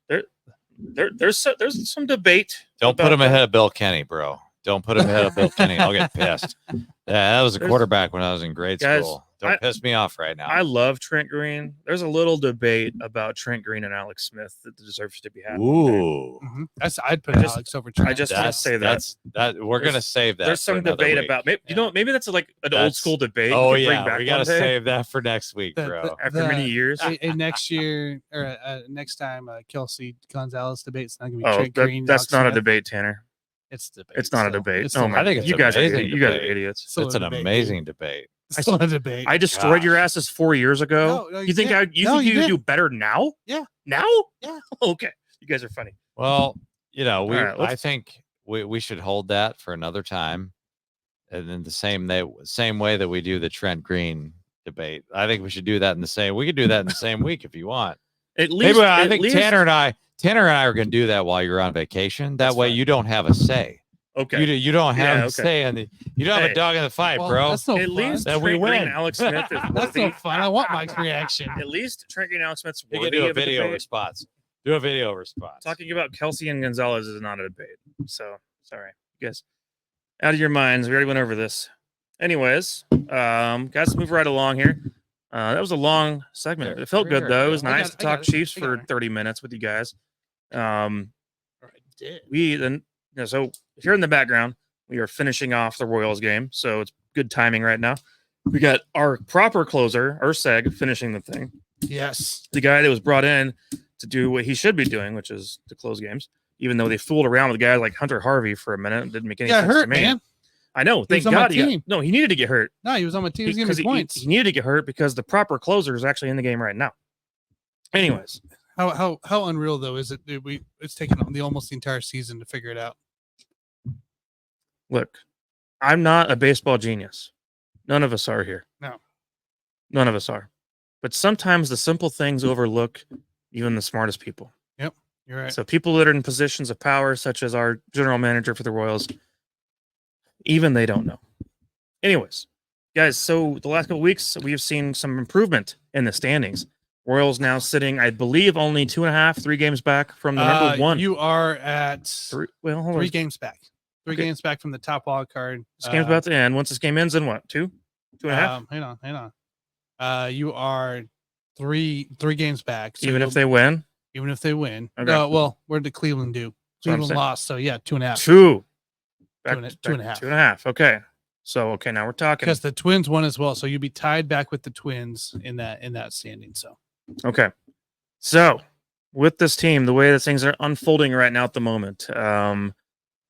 There's some debate. Don't put him ahead of Bill Kenny, bro. Don't put him ahead of Bill Kenny. I'll get pissed. Yeah, that was a quarterback when I was in grade school. Don't piss me off right now. I love Trent Green. There's a little debate about Trent Green and Alex Smith that deserves to be had. Ooh. I'd put Alex over Trent. I just want to say that. We're going to save that. There's some debate about maybe that's like an old school debate. Oh, yeah. We got to save that for next week, bro. After many years. Next year or next time, Kelsey Gonzalez debate's not going to be Trent Green. That's not a debate, Tanner. It's a debate. It's not a debate. I think it's you guys are idiots. It's an amazing debate. Still a debate. I destroyed your asses 4 years ago. No, you think you do better now? Yeah. Now? Yeah. Okay. You guys are funny. Well, I think we should hold that for another time. And then the same way that we do the Trent Green debate. I think we should do that we could do that in the same week if you want. I think Tanner and I are going to do that while you're on vacation. That way you don't have a say. Okay. You don't have a say and you don't have a dog in the fight, bro. That's no at least that we win. Alex Smith is that's no fun. I want Mike's reaction. At least Trent and Alex Smith's worthy do a of video debate. response. Do a video response. Talking about Kelsey and Gonzalez is not a debate. So sorry, you guys. Out of your minds. We already went over this. Anyways, guys, move right along here. That was a long segment. It felt good though. It was nice to talk Chiefs for 30 minutes with you guys. So here in the background, we are finishing off the Royals game, so it's good timing right now. We got our proper closer, Urseg, finishing the thing. Yes, the guy that was brought in to do what he should be doing, which is to close games. Even though they fooled around with guys like Hunter Harvey for a minute, it didn't make any sense to me. Man. I know. Thank God. He needed to get hurt. No, he was on my team. He was getting points. He needed to get hurt because the proper closer is actually in the game right now. Anyways. How unreal though is it? It's taken almost the entire season to figure it out. Look, I'm not a baseball genius. None of us are here. No, none of us are. But sometimes the simple things overlook even the smartest people. Yep, you're right. So people that are in positions of power, such as our general manager for the Royals, even they don't know. Anyways, guys. So the last couple of weeks we have seen some improvement in the standings. Royals now sitting, I believe, only 2.5, 3 games back from the number 1. You are at 3 games back. 3 games back from the top wild card. This game's about to end. Once this game ends, in what? 2? 2.5? Hang on. You are 3 games back. So even if they win? Even if they win. Okay. Well, where did Cleveland do? Cleveland lost. So yeah, 2.5. 2. 2.5. 2.5. Okay. So now we're talking. Because the Twins won as well. So you'd be tied back with the Twins in that standing. So okay. So with this team, the way that things are unfolding right now at the moment, how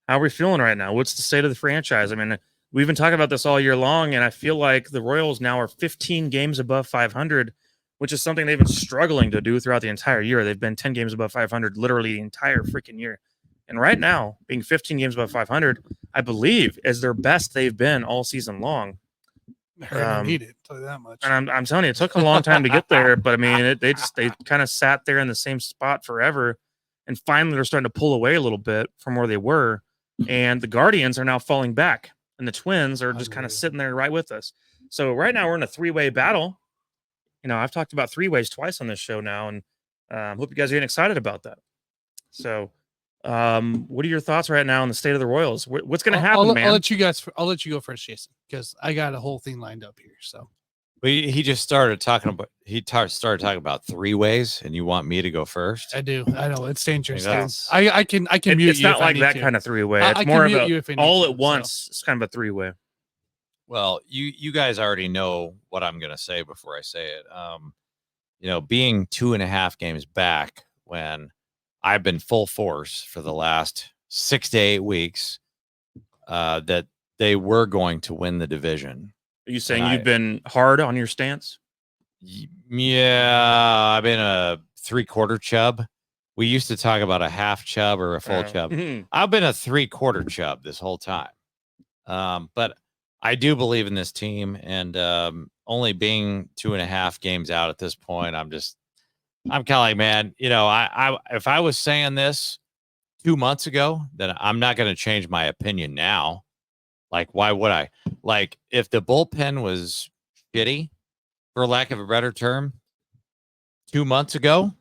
are we feeling right now? What's the state of the franchise? I mean, we've been talking about this all year long, and I feel like the Royals now are 15 games above 500, which is something they've been struggling to do throughout the entire year. They've been 10 games above 500 literally the entire freaking year. And right now, being 15 games above 500, I believe is their best they've been all season long. They're gonna need it, tell you that much. And I'm telling you, it took a long time to get there, but I mean, they kind of sat there in the same spot forever, and finally they're starting to pull away a little bit from where they were. And the Guardians are now falling back, and the Twins are just kind of sitting there right with us. So right now we're in a three-way battle. You know, I've talked about three ways twice on this show now, and hope you guys are getting excited about that. So, what are your thoughts right now on the state of the Royals? What's going to happen, man? I'll let you go first, Jason, because I got a whole thing lined up here. So, he just started talking about started talking about three ways, and you want me to go first? I do. I know it's dangerous. I can mute it's you. not like that kind of three-way. It's more of a all at once. It's kind of a three-way. Well, you guys already know what I'm going to say before I say it. You know, being 2.5 games back when I've been full force for the last 6 to 8 weeks, that they were going to win the division. Are you saying you've been hard on your stance? Yeah, I've been a 3/4 chub. We used to talk about a half chub or a full chub. I've been a 3/4 chub this whole time. But I do believe in this team, and only being 2.5 games out at this point, I'm kind of like, man, you know, I if I was saying this 2 months ago, then I'm not going to change my opinion now. Like, why would I? Like, if the bullpen was shitty, for lack of a better term, 2 months ago,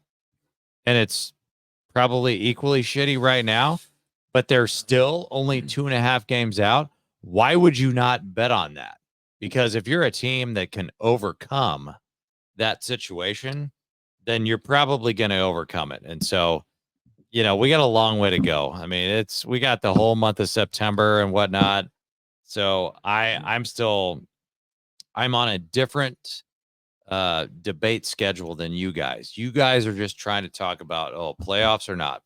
and it's probably equally shitty right now, but they're still only 2.5 games out, why would you not bet on that? Because if you're a team that can overcome that situation, then you're probably going to overcome it. And so, you know, we got a long way to go. I mean, we got the whole month of September and whatnot. So I'm on a different debate schedule than you guys. You guys are just trying to talk about, playoffs or not.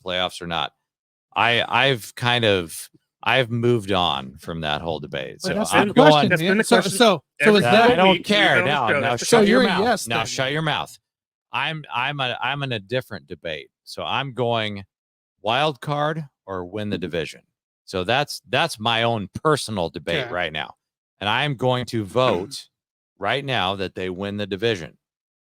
I've moved on from I'm going. That's been the question. So is that? I don't care now. Now shut your mouth. Yes, now shut your mouth. I'm in a different debate. So I'm going wild card or win the division. So that's my own personal debate right now, and I'm going to vote right now that they win the division.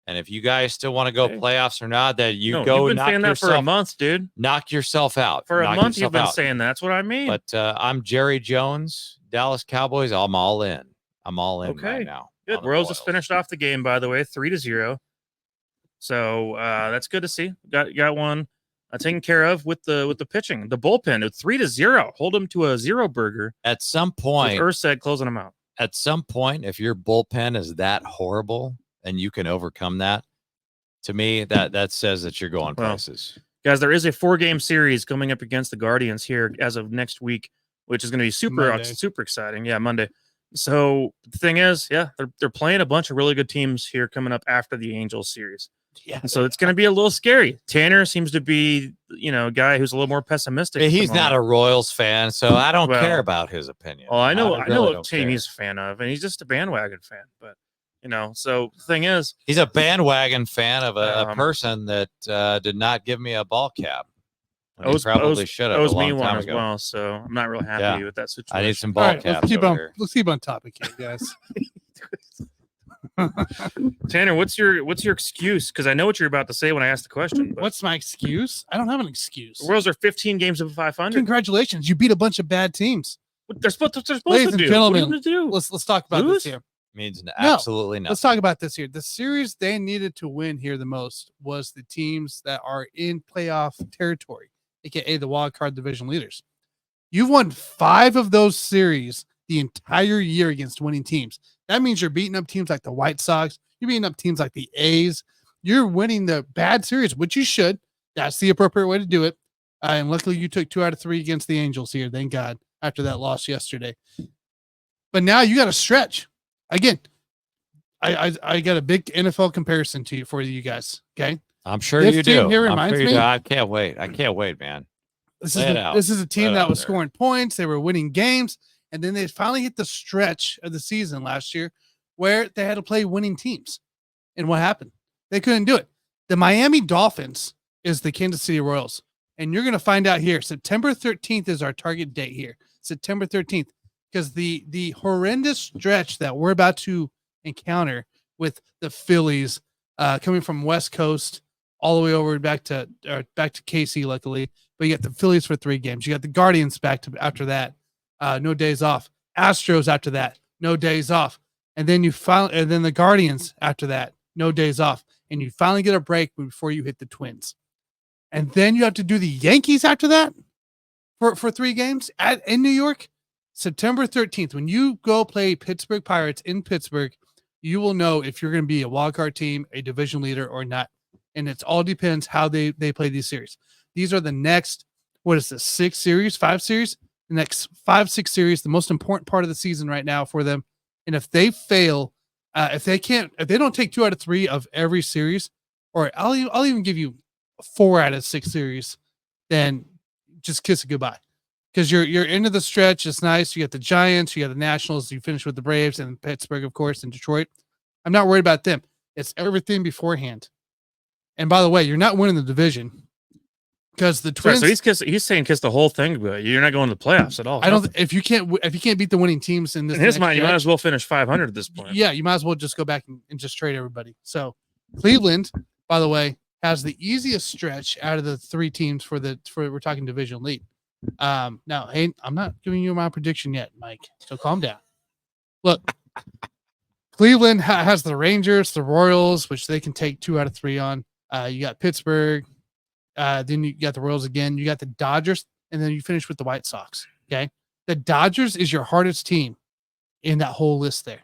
And if you guys still want to go playoffs or not, that you've been saying that for a month, dude. Knock yourself out. For a month, you've been saying that. That's what I mean. But I'm Jerry Jones, Dallas Cowboys. I'm all in. Right now. Good. Royals just finished off the game, by the way, 3-0. So that's good to see. Got one taken care of with the pitching. The bullpen at 3-0. Hold them to a 0 burger. At some point, Ursad closing them out. At some point, if your bullpen is that horrible and you can overcome that, to me, that says that you're going places. Guys, there is a 4-game series coming up against the Guardians here as of next week, which is going to be super exciting. Yeah, Monday. So the thing is, they're playing a bunch of really good teams here coming up after the Angels series. Yeah. So it's going to be a little scary. Tanner seems to be, a guy who's a little more pessimistic. He's not a Royals fan, so I don't care about his opinion. Well, I know what team he's a fan of, and he's just a bandwagon fan. But so the thing is, he's a bandwagon fan of a person that did not give me a ball cap. He probably should have a long time ago. As well, so I'm not real happy with that situation. I need some ball caps. Let's keep on topic here, guys. Tanner, what's your excuse? Because I know what you're about to say when I ask the question. But what's my excuse? I don't have an excuse. The Royals are 15 games of 500. Congratulations, you beat a bunch of bad teams. What they're supposed to do. Ladies and gentlemen, what are you gonna do? Let's talk about this here. Means absolutely nothing. Let's talk about this here. The series they needed to win here the most was the teams that are in playoff territory, aka the wild card division leaders. You've won 5 of those series the entire year against winning teams. That means you're beating up teams like the White Sox. You're beating up teams like the A's. You're winning the bad series, which you should. That's the appropriate way to do it. And luckily, you took 2 out of 3 against the Angels here. Thank God, after that loss yesterday. But now you got to stretch. Again, I got a big NFL comparison for you guys. Okay, I'm sure you do. Here reminds me. I can't wait. I can't wait, man. This is a team that was scoring points. They were winning games. And then they finally hit the stretch of the season last year where they had to play winning teams. And what happened? They couldn't do it. The Miami Dolphins is the Kansas City Royals. And you're going to find out here. September 13th is our target date here. September 13th. Because the horrendous stretch that we're about to encounter with the Phillies coming from West Coast all the way over back to KC, luckily. But you got the Phillies for 3 games. You got the Guardians back to after that. No days off. Astros after that. No days off. And then the Guardians after that. No days off. And you finally get a break before you hit the Twins. And then you have to do the Yankees after that for 3 games in New York. September 13th, when you go play Pittsburgh Pirates in Pittsburgh, you will know if you're going to be a wildcard team, a division leader, or not. And it all depends how they play these series. These are the next, 5 series? The next 5-6 series, the most important part of the season right now for them. And if they fail, if they don't take 2 out of 3 of every series, or I'll even give you 4 out of 6 series, then just kiss it goodbye. Because you're into the stretch. It's nice. You got the Giants, you got the Nationals, you finish with the Braves and Pittsburgh, of course, and Detroit. I'm not worried about them. It's everything beforehand. And by the way, you're not winning the division because the Twins. So he's saying kiss the whole thing, but you're not going to the playoffs at all. I don't. If you can't beat the winning teams in this, in his mind, you might as well finish 500 at this point. Yeah, you might as well just go back and just trade everybody. So Cleveland, by the way, has the easiest stretch out of the 3 teams for we're talking division lead. Now, hey, I'm not giving you my prediction yet, Mike. So calm down. Look, Cleveland has the Rangers, the Royals, which they can take 2 out of 3 on. You got Pittsburgh. Then you got the Royals again. You got the Dodgers, and then you finish with the White Sox. Okay, the Dodgers is your hardest team in that whole list there.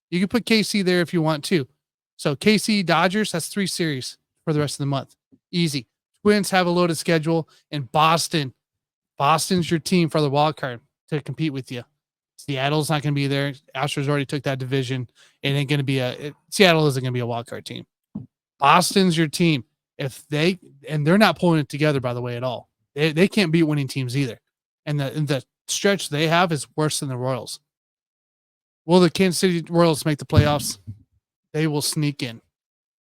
You can put KC there if you want to. So KC Dodgers, that's 3 series for the rest of the month. Easy. Twins have a loaded schedule, and Boston's your team for the wild card to compete with you. Seattle's not going to be there. Astros already took that division. It ain't going to be Seattle isn't going to be a wild card team. Boston's your team. They're not pulling it together, by the way, at all. They can't beat winning teams either. And the stretch they have is worse than the Royals. Will the Kansas City Royals make the playoffs? They will sneak in.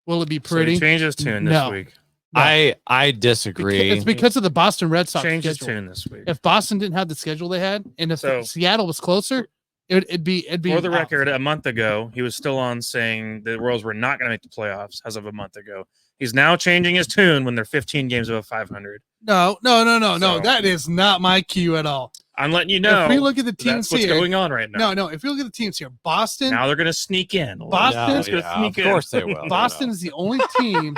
Will it be pretty? So he changed his tune this week. No. I disagree. It's because of the Boston Red Sox Changed his schedule. tune this week. If Boston didn't have the schedule they had, and if Seattle was closer, it'd be. For the record, a month ago, he was still on saying the Royals were not going to make the playoffs as of a month ago. He's now changing his tune when they're 15 games above 500. No. That is not my cue at all. I'm letting you know. If we look at the teams what's going on right now. No. If you look at the teams here, Boston. Now they're going to sneak in. Boston's going to sneak in. Of course they will. Boston is the only team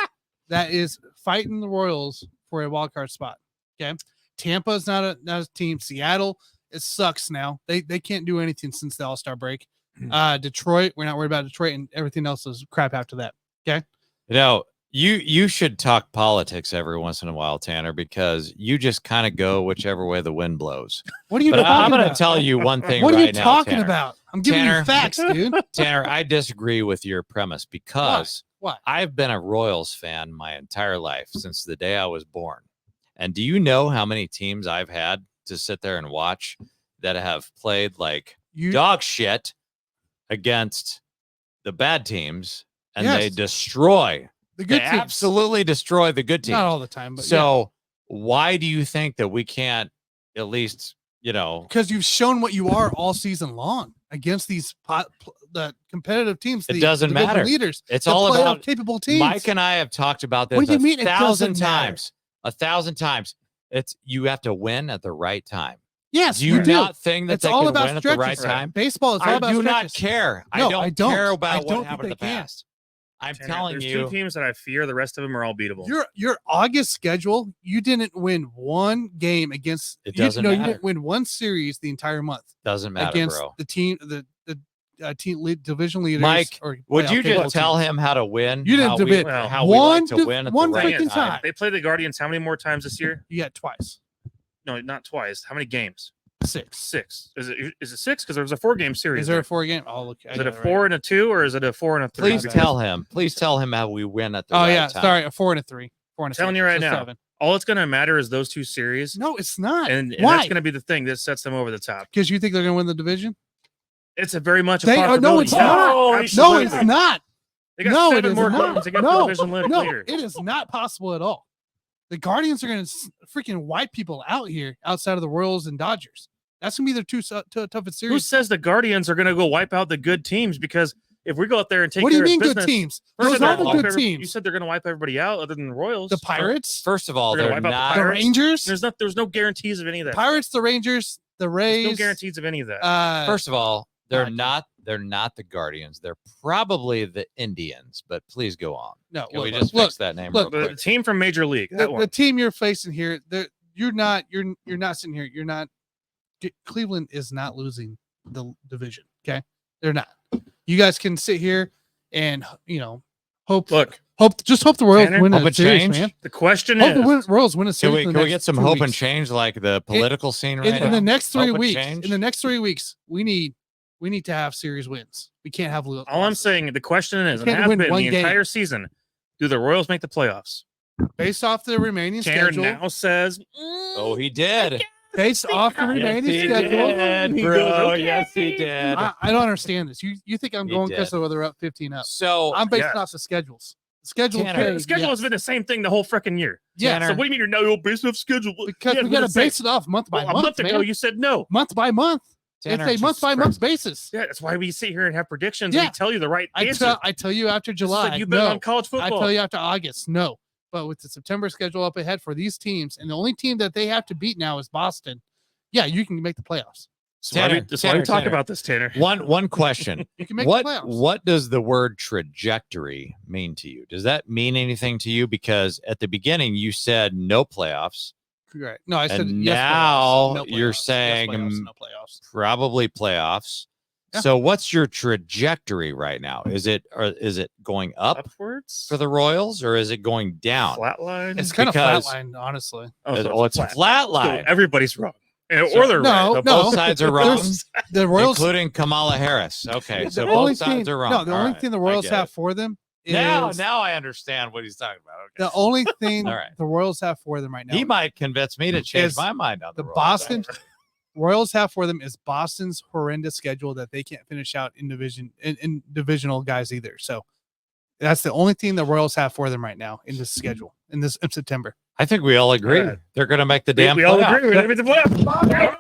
that is fighting the Royals for a wild card spot. Okay. Tampa is not a team. Seattle, it sucks now. They can't do anything since the All-Star break. Detroit, we're not worried about Detroit, and everything else is crap after that. Okay. You should talk politics every once in a while, Tanner, because you just kind of go whichever way the wind blows. What are you talking about? I'm going to tell you one thing what right now. What are you talking Tanner. about? I'm giving you facts, dude. Tanner, I disagree with your premise because Why? I've been a Royals fan my entire life since the day I was born. And do you know how many teams I've had to sit there and watch that have played like dog shit against the bad teams, and they destroy the good teams. Absolutely destroy the good teams. Not all the time, but so why do you think that we can't at least, because you've shown what you are all season long against these the competitive teams. It doesn't matter. Leaders. It's all about capable teams. Mike and I have talked about this what do you mean 1,000 times. 1,000 times. You have to win at the right time. Yes, do you not think that it's they all can about win stretches. at the right time? Baseball is all about stretches. I do not care. No, I don't care about what happened in the past. I'm telling you. There's 2 teams that I fear. The rest of them are all beatable. Your August schedule, you didn't win one game against. It doesn't matter. You didn't win one series the entire month. Doesn't matter, against bro. the team, the team division leaders. Mike, would you just tell him how to win? You didn't debate how we like to win at the right time. They play the Guardians how many more times this year? You got twice. No, not twice. How many games? 6. 6. Is it 6? Because there was a 4-game series. Is there a 4-game? Oh, look. Is it a 4 and a 2, or is it a 4 and a 3? Please tell him how we win at the right time. Sorry, a 4 and a 3. 4 and a telling 6, you right so now. 7. All it's going to matter is those two series, No, it's not. and Why? that's going to be the thing that sets them over the top. Because you think they're going to win the division? It's a very much a They possibility. no, it's not. Oh, No, absolutely. it's not. They got No, it 7 is more not. games against No, the division leader. it is not possible at all. The Guardians are going to freaking wipe people out here outside of the Royals and Dodgers. That's going to be their two toughest Who series. says the Guardians are going to go wipe out the good teams? Because if we go out there and take What do you care of mean good business, teams? first Those of all, are the wipe good every- teams. You said they're going to wipe everybody out other than the Royals. The Pirates, First of all, They're they're gonna wipe out not. the the Pirates. Rangers, There's no guarantees of any of that. Pirates, the Rangers, the Rays. There's no guarantees of any of that. First of all, they're God. not. They're not the Guardians. They're probably the Indians. But please go on. No, Can we look, just look, fix that name look, real The quick? team from Major League. That the one. team you're facing here, you're not sitting here. You're not. Cleveland is not losing the division. Okay, they're not. You guys can sit here and hope Look, the Royals Tanner, win hope a it series, change. man. the question Hope is, the Royals win a Can series. we, in the can we next get some 2 hope and weeks. change, like the political scene right in now? the next 3 Hope and weeks? change? In the next 3 weeks, we need to have series wins. We can't have losses. all I'm saying, the question is, and can't has win been one the game. entire season, do the Royals make the playoffs? Based off the remaining Tanner schedule, now says, Oh, he did. based off the remaining schedule, He bro. goes, okay. Yes, he did. I don't understand this. You think I'm He going because did. they're up 15 up? So I'm basing yes. off the schedules. The schedule, Tanner, The schedule has been the same thing the whole freaking year. yeah, Tanner, So what do you mean you're now based off schedule? because Yeah, we it's got been to the same. base it off month by Well, a month, month ago, man. you said no. Month by month. Tanner, It's a month by month basis. Yeah, that's why we sit here and have predictions Yeah. and we tell you the right answer. I tell you after Just July. like you've been no. on college I football. tell you after August. No. But with the September schedule up ahead for these teams, and the only team that they have to beat now is Boston. Yeah, you can make the playoffs. That's why we talk about this, Tanner. One question. You can make what the playoffs. what does the word trajectory mean to you? Does that mean anything to you? Because at the beginning you said no playoffs, Correct. No, I said and yes, now playoffs. No you're playoffs. Yes, saying playoffs, no playoffs. probably playoffs. Yeah. So what's your trajectory right now? Is it going up Upwards for the Royals, or is it going down? flatline. It's kind of Because- flatlined, honestly. It's flat. flat So line. everybody's wrong, or So- they're No, right. So no. both sides are wrong, There's- The Royals. including Kamala Harris. Okay, the so only both sides thing, are wrong. No, the All only right, thing the I Royals get have it. for them is Now I understand what he's talking about. Okay. the only thing All right. the Royals have for them right now. He might convince me to change Is my mind on the Royals. Boston Royals have for them is Boston's horrendous schedule that they can't finish out in divisional guys either. So that's the only thing the Royals have for them right now in this schedule in September. I think we all agree Yeah. they're going to make the damn we all playoffs. agree. We're going to the playoffs.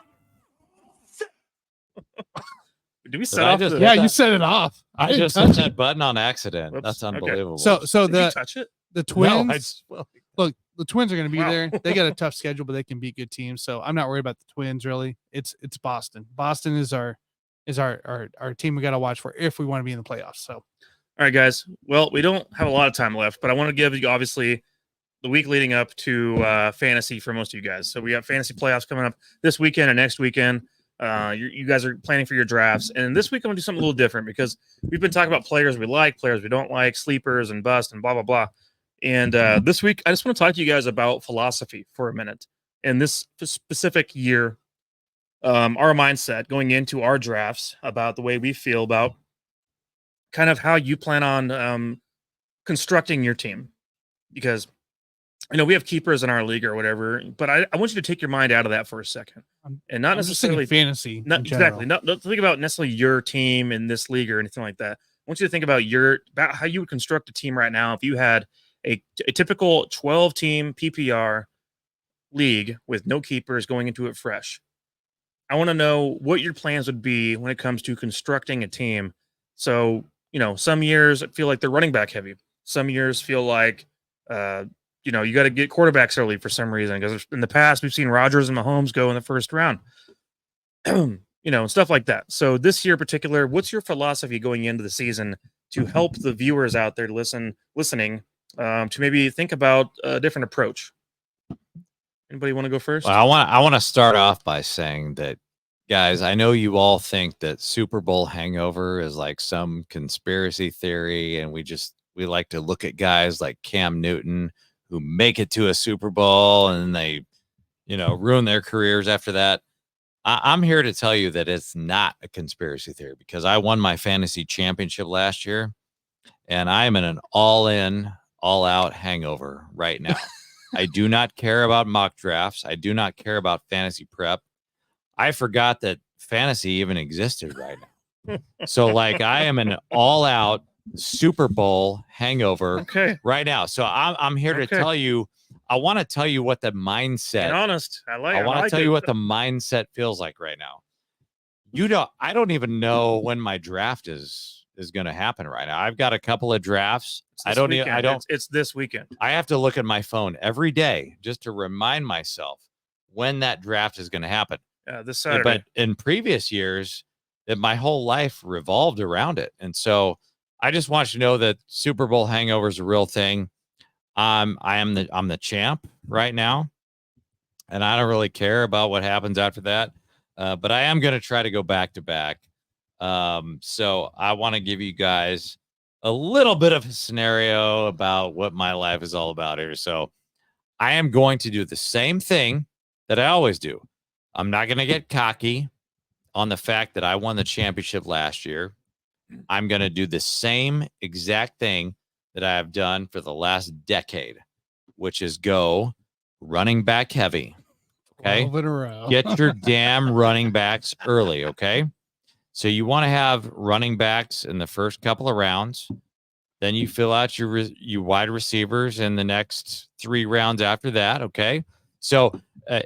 Do we set I off just- the? Yeah, that- you set it off. I didn't just touch hit it. that button on accident. Whoops. That's Okay. unbelievable. So Did you the touch it? Twins. no, I just, Look, the Twins are going to be Wow. there. They got a tough schedule, but they can beat good teams. So I'm not worried about the Twins really. It's Boston. Boston is our team we got to watch for if we want to be in the playoffs. So All right, guys. Well, we don't have a lot of time left, but I want to give you obviously the week leading up to fantasy for most of you guys. So we have fantasy playoffs coming up this weekend and next weekend. You guys are planning for your drafts, and this week I'm gonna do something a little different because we've been talking about players we like, players we don't like, sleepers and bust, and blah blah blah. And this week I just want to talk to you guys about philosophy for a minute. In this specific year, our mindset going into our drafts about the way we feel about kind of how you plan on constructing your team, because we have keepers in our league or whatever, but I want you to take your mind out of that for a second and not I'm just thinking necessarily fantasy. not in general. exactly not don't think about necessarily your team in this league or anything like that. I want you to think about how you would construct a team right now if you had a typical 12-team PPR league with no keepers going into it fresh. I want to know what your plans would be when it comes to constructing a team. So, some years feel like they're running back heavy. Some years feel like, you got to get quarterbacks early for some reason, because in the past we've seen Rodgers and Mahomes go in the first round, stuff like that. So this year in particular, what's your philosophy going into the season to help the viewers out there listening to maybe think about a different approach? Anybody want to go first? Well, I want to start off by saying that, guys, I know you all think that Super Bowl hangover is like some conspiracy theory, and we like to look at guys like Cam Newton who make it to a Super Bowl and they, ruin their careers after that. I'm here to tell you that it's not a conspiracy theory, because I won my fantasy championship last year, and I'm in an all-in, all-out hangover right now. I do not care about mock drafts. I do not care about fantasy prep. I forgot that fantasy even existed right now. So like I am an all-out Super Bowl hangover Okay. right now. So I'm here to Okay. tell you. I want to tell you what the mindset. Being honest. I I want to tell you what the mindset feels like right now. I don't even know when my draft is going to happen right now. I've got a couple of drafts. It's this weekend. I have to look at my phone every day just to remind myself when that draft is going to happen. This Saturday. But in previous years, my whole life revolved around it. And so I just want you to know that Super Bowl hangover is a real thing. I'm the champ right now, and I don't really care about what happens after that. But I am going to try to go back to back. So I want to give you guys a little bit of a scenario about what my life is all about here. So I am going to do the same thing that I always do. I'm not going to get cocky on the fact that I won the championship last year. I'm going to do the same exact thing that I have done for the last decade, which is go running back heavy. Okay. 12 in a row. Get your damn running backs early. Okay. So you want to have running backs in the first couple of rounds. Then you fill out your wide receivers in the next 3 rounds after that. Okay. So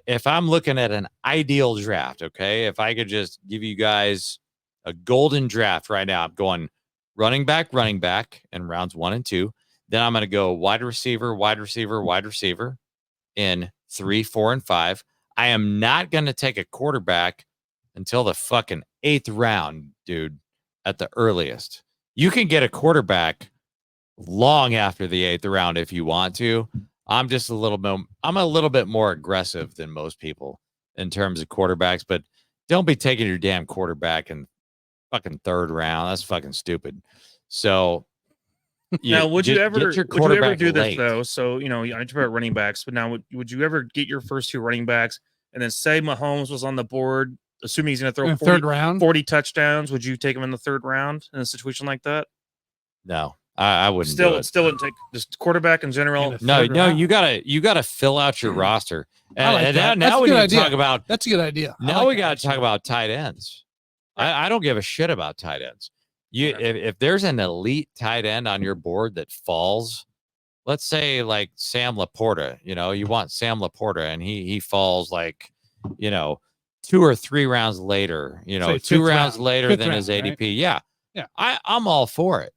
if I'm looking at an ideal draft, okay, if I could just give you guys a golden draft right now, I'm going running back in rounds 1 and 2. Then I'm going to go wide receiver in 3, 4, and 5. I am not going to take a quarterback until the fucking 8th round, dude, at the earliest. You can get a quarterback long after the 8th round if you want to. I'm a little bit more aggressive than most people in terms of quarterbacks, but don't be taking your damn quarterback in fucking 3rd round. That's fucking stupid. So now, would you ever do this late. though? So, I talk about running backs, but now would you ever get your first 2 running backs and then say Mahomes was on the board, assuming he's going to throw 3rd round 40 touchdowns? Would you take him in the 3rd round in a situation like that? No, I wouldn't. Still wouldn't take just quarterback in general. No, you gotta fill out your roster. And now we need to talk about. That's a good idea. Now we got to talk about tight ends. I don't give a shit about tight ends. If there's an elite tight end on your board that falls, let's say like Sam Laporta, you want Sam Laporta and he falls like, 2 or 3 rounds later, 2 rounds later than his ADP. Right? Yeah. I'm all for it,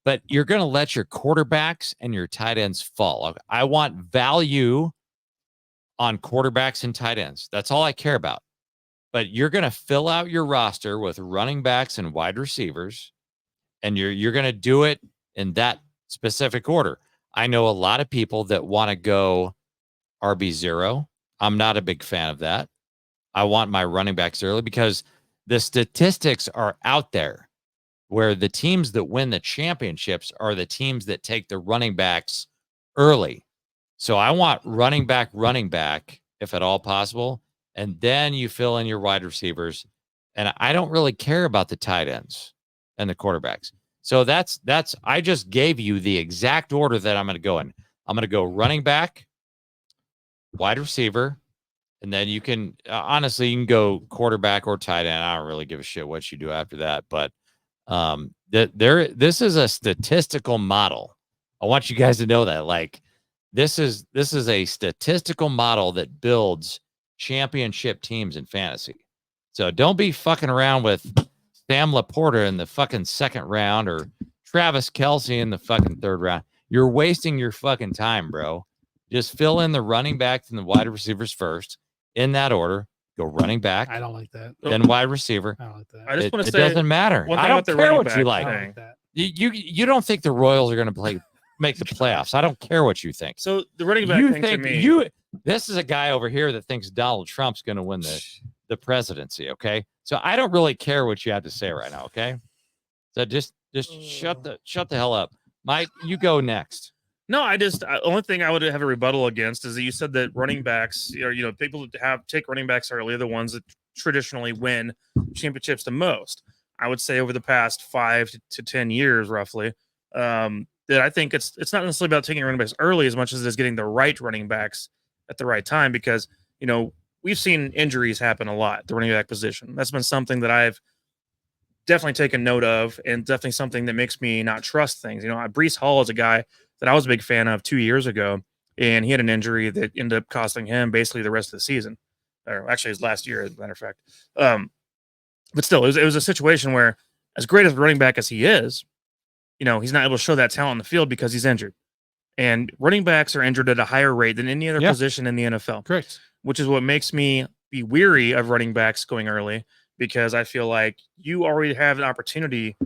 but you're going to let your quarterbacks and your tight ends fall. I want value on quarterbacks and tight ends. That's all I care about. But you're going to fill out your roster with running backs and wide receivers, and you're going to do it in that specific order. I know a lot of people that want to go RB0. I'm not a big fan of that. I want my running backs early because the statistics are out there where the teams that win the championships are the teams that take the running backs early. So I want running back, if at all possible. And then you fill in your wide receivers. And I don't really care about the tight ends and the quarterbacks. So I just gave you the exact order that I'm going to go in. I'm going to go running back, wide receiver, and then you can, honestly, you can go quarterback or tight end. I don't really give a shit what you do after that. But this is a statistical model. I want you guys to know that. Like, this is a statistical model that builds championship teams in fantasy. So don't be fucking around with Sam Laporta in the fucking 2nd round or Travis Kelce in the fucking 3rd round. You're wasting your fucking time, bro. Just fill in the running backs and the wide receivers first in that order. Go running back. I don't like that. Then wide receiver. I don't like that. I just want to say it doesn't matter. I don't care what you like. I don't like that. You don't think the Royals are going to make the playoffs. I don't care what you think. So the running back thing to me. This is a guy over here that thinks Donald Trump's going to win the presidency. Okay, so I don't really care what you have to say right now. Okay, so just shut the hell up, Mike. You go next. No, only thing I would have a rebuttal against is that you said that running backs, people that take running backs early are the ones that traditionally win championships the most. I would say over the past 5 to 10 years, roughly, that I think it's not necessarily about taking running backs early as much as it is getting the right running backs at the right time, because, we've seen injuries happen a lot at the running back position. That's been something that I've definitely taken note of, and definitely something that makes me not trust things. Breece Hall is a guy that I was a big fan of 2 years ago, and he had an injury that ended up costing him basically the rest of the season, or actually his last year, as a matter of fact. But still, it was a situation where, as great as a running back as he is, he's not able to show that talent on the field because he's injured. And running backs are injured at a higher rate than any other position in the NFL. Correct. Which is what makes me be weary of running backs going early, because I feel like you already have an opportunity.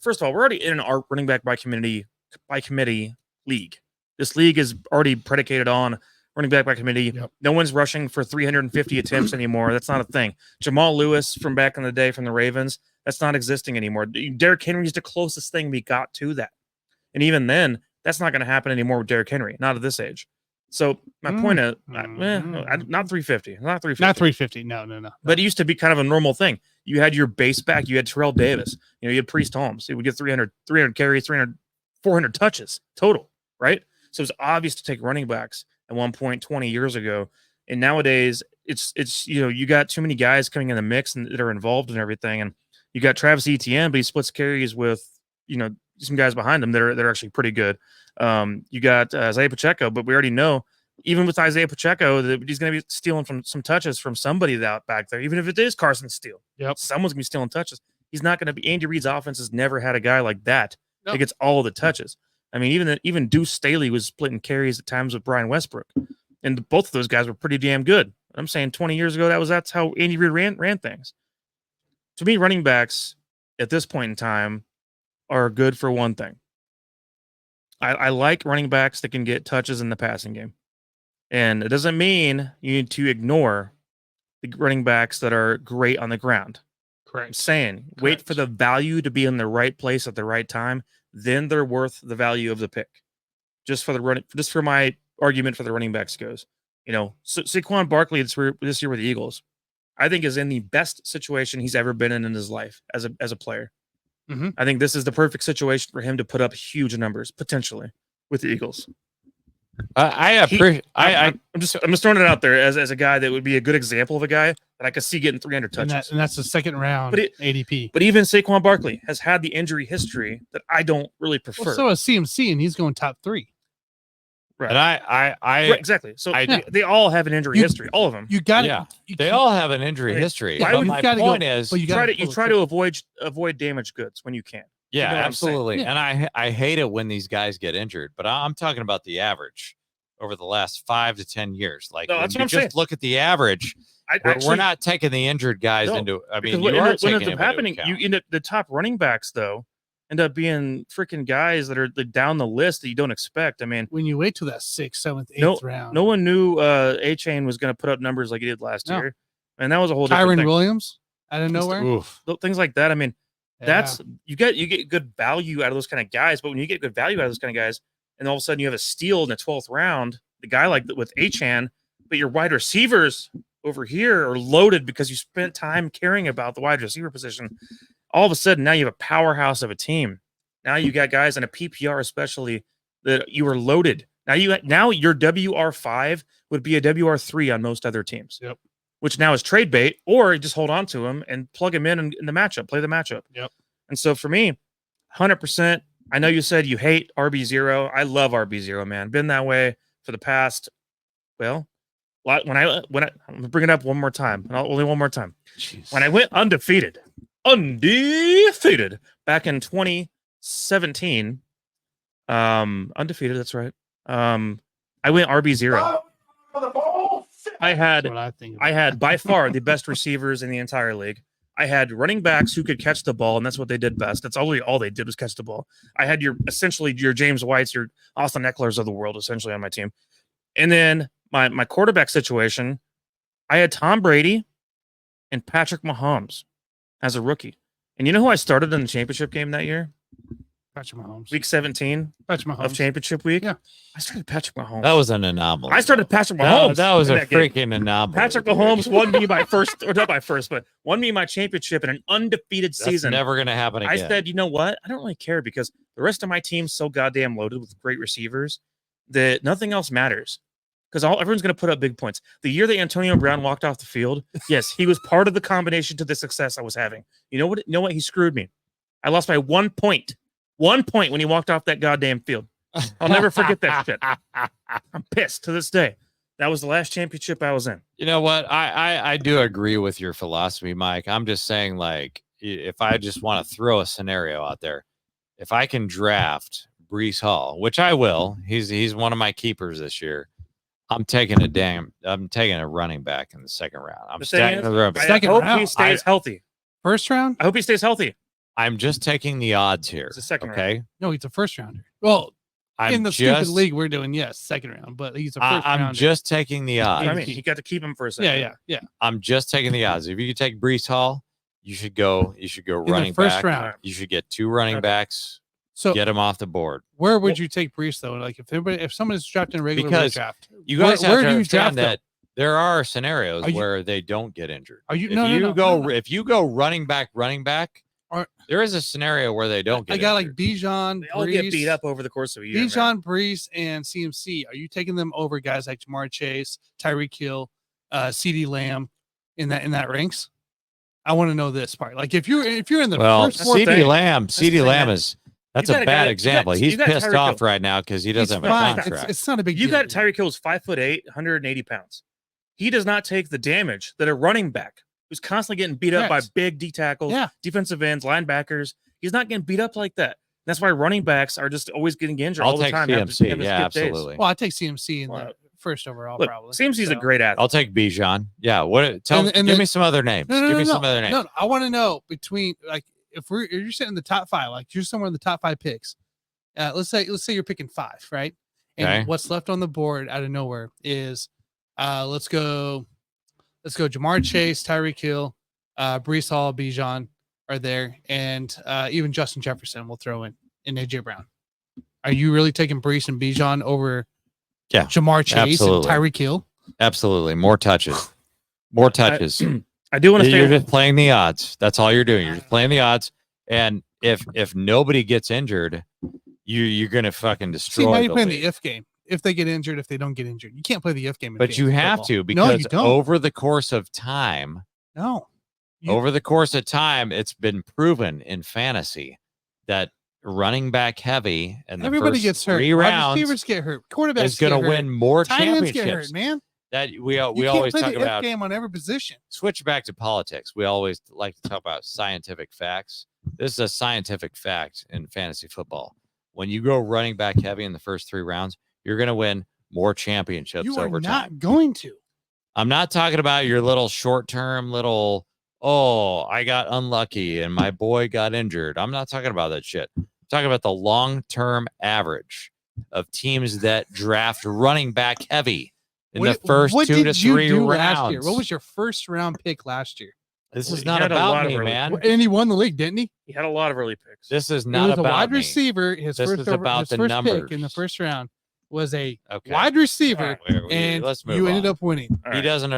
First of all, we're already in an running back by committee league. This league is already predicated on running back by committee. Yep. No one's rushing for 350 attempts anymore. That's not a thing. Jamal Lewis from back in the day from the Ravens, that's not existing anymore. Derrick Henry is the closest thing we got to that. And even then, that's not going to happen anymore with Derrick Henry, not at this age. So my point is, not 350, not 350. Not 350. No. But it used to be kind of a normal thing. You had your base back. You had Terrell Davis. You had Priest Holmes. He would get 300 carries, 400 touches total, right? So it was obvious to take running backs at one point 20 years ago. And nowadays, it's you got too many guys coming in the mix and that are involved in everything. And you got Travis Etienne, but he splits carries with, some guys behind him that are actually pretty good. You got Isaiah Pacheco, but we already know, even with Isaiah Pacheco, that he's going to be stealing from some touches from somebody out back there, even if it is Carson Steele. Yep. Someone's going to be stealing touches. He's not going to be. Andy Reid's offense has never had a guy like that that gets all the touches. I mean, even Deuce Staley was splitting carries at times with Brian Westbrook, and both of those guys were pretty damn good. I'm saying 20 years ago, that's how Andy Reid ran things. To me, running backs at this point in time are good for one thing. I like running backs that can get touches in the passing game. And it doesn't mean you need to ignore the running backs that are great on the ground. Correct. I'm saying wait for the value to be in the right place at the right time. Then they're worth the value of the pick. Just for my argument for the running backs goes. Saquon Barkley this year with the Eagles, I think is in the best situation he's ever been in his life as a player. Mm-hmm. I think this is the perfect situation for him to put up huge numbers potentially with the Eagles. I'm just throwing it out there as a guy that would be a good example of a guy that I could see getting 300 touches. And that's the second round ADP. But even Saquon Barkley has had the injury history that I don't really prefer. Well, so is CMC, and he's going top 3. Right. And I right, exactly. So they all have an injury history. All of them. You got it. Yeah. They all have an injury history. Why But would my you point go, is, well, you try to avoid damaged goods when you can. yeah, You know absolutely. Yeah. And I hate it when these guys get injured, but I'm talking about the average over the last 5 to 10 years. Like, No, when that's you what I'm just saying. look at the average, we're not taking the injured guys into. I mean, because you are what taking ends them up happening, into you account. end up the top running backs though end up being freaking guys that are down the list that you don't expect. I mean, When you wait till that 6th, 7th, 8th round. no one knew A-Chain was going to put up numbers like he did last year, and that was a whole different Kyron thing. Williams out of nowhere. Oof. Things like that. I mean, Yeah. that's you get good value out of those kind of guys. But when you get good value out of those kind of guys, and all of a sudden you have a steal in the 12th round, the guy like with Achan, but your wide receivers over here are loaded because you spent time caring about the wide receiver position. All of a sudden now you have a powerhouse of a team. Now you got guys in a PPR especially that you are loaded. Now your WR5 would be a WR3 on most other teams. Yep. Which now is trade bait, or you just hold on to him and plug him in the matchup, play the matchup. Yep. And so for me, 100%. I know you said you hate RB0. I love RB0, man. Been that way for the past. Well, when I'm gonna bring it up one more time, and only one more time. Jeez. When I went undefeated back in 2017. Undefeated. That's right. I went RB0. I That's what I think. I had by far the best receivers in the entire league. I had running backs who could catch the ball, and that's what they did best. That's all they did was catch the ball. I had essentially your James Whites, your Austin Eckler's of the world, essentially on my team. And then my quarterback situation, I had Tom Brady and Patrick Mahomes as a rookie. And you know who I started in the championship game that year? Patrick Mahomes. Week 17 Patrick Mahomes. of championship week. Yeah. I started Patrick Mahomes. That was an anomaly. I started Patrick Mahomes. That was in a that game. freaking anomaly. Patrick Mahomes won me my first, or not my first, but won me my championship in an undefeated That's season. never going to happen again. I said, you know what? I don't really care because the rest of my team's so goddamn loaded with great receivers that nothing else matters. Because everyone's going to put up big points. The year that Antonio Brown walked off the field, yes, he was part of the combination to the success I was having. You know what? He screwed me. I lost by 1 point. 1 point when he walked off that goddamn field. I'll never forget that shit. I'm pissed to this day. That was the last championship I was in. You know what? I do agree with your philosophy, Mike. I'm just saying, like, if I just want to throw a scenario out there, if I can draft Breece Hall, which I will, he's one of my keepers this year. I'm taking a running back in the second round. I'm stacking the running back. I hope he stays healthy. First round? I hope he stays healthy. I'm just taking the odds here. It's a second okay? round. No, he's a first rounder. Well, in the stupid league we're doing, yes, second round, but he's a first rounder. I'm just taking the odds. I mean, you got to keep him for a second. Yeah. I'm just taking the odds. If you could take Breece Hall, you should go running first back. round. You should get 2 running backs. So get him off the board. Where would you take Breece though? Like if someone is drafted in a regular draft, you guys have where to do you understand draft that there are scenarios where they don't get injured. If you go running back, there is a scenario where they don't get injured. I got like Bijan, They all get beat up over the course of a year. Bijan, Breece, and CMC. Are you taking them over guys like Jamar Chase, Tyreek Hill, CeeDee Lamb in that ranks? I want to know this part. Like if you're in the first CeeDee Lamb is that's a bad example. He's pissed off right now because he doesn't have a contract. It's not a big deal. You got Tyreek Hill's 5'8", 180 pounds. He does not take the damage that a running back who's constantly getting beat up by big D tackles, defensive ends, linebackers. He's not getting beat up like that. That's why running backs are just always getting injured all the time. CMC. Yeah, absolutely. Well, I take CMC in the first overall, probably. CMC's a great athlete. I'll take Bijan. Yeah. Give me some other names. Give me some other names. No, I want to know between like if you're sitting in the top 5, like you're somewhere in the top 5 picks. Let's say you're picking 5, right? And what's left on the board out of nowhere is let's go Jamar Chase, Tyreek Hill, Breece Hall, Bijan are there, and even Justin Jefferson we'll throw in AJ Brown. Are you really taking Breece and Bijan over Jamar Chase and Tyreek Hill? Absolutely. More touches. More touches. I do want to say you're just playing the odds. That's all you're doing. You're just playing the odds. And if nobody gets injured, you're gonna fucking destroy. See, now you're playing the if game. If they get injured, if they don't get injured, you can't play the if game. But you have to because over the course of time, over the course of time, it's been proven in fantasy that running back heavy and everybody gets hurt. 3 rounds, receivers get hurt. Quarterbacks is going to win more championships. Get hurt, man. That we always talk about game on every position. Switch back to politics. We always like to talk about scientific facts. This is a scientific fact in fantasy football. When you go running back heavy in the first 3 rounds, you're going to win more championships over time. You are not going to. I'm not talking about your little short-term I got unlucky and my boy got injured. I'm not talking about that shit. I'm talking about the long-term average of teams that draft running back heavy in the first 2 to 3 rounds. Last year? What was your first round pick last year? This is not about me, man. And he won the league, didn't he? He had a lot of early picks. This is not about a wide receiver. His first pick in the first round was a wide receiver, and you ended up winning. He doesn't.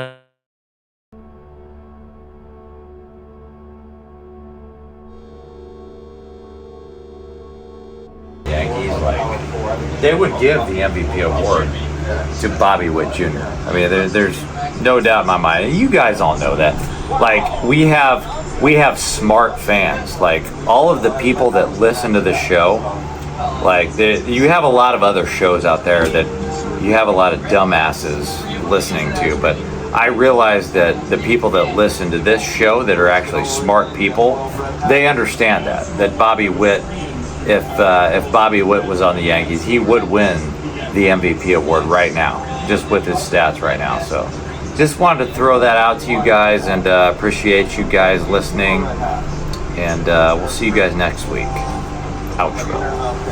Yankees, they would give the MVP award to Bobby Witt Jr. I mean, there's no doubt in my mind. And you guys all know that. Like, we have smart fans. Like, all of the people that listen to the show, like, you have a lot of other shows out there that you have a lot of dumbasses listening to, but I realize that the people that listen to this show that are actually smart people, they understand that Bobby Witt, if Bobby Witt was on the Yankees, he would win the MVP award right now, just with his stats right now. So just wanted to throw that out to you guys, and appreciate you guys listening, and we'll see you guys next week. Outro.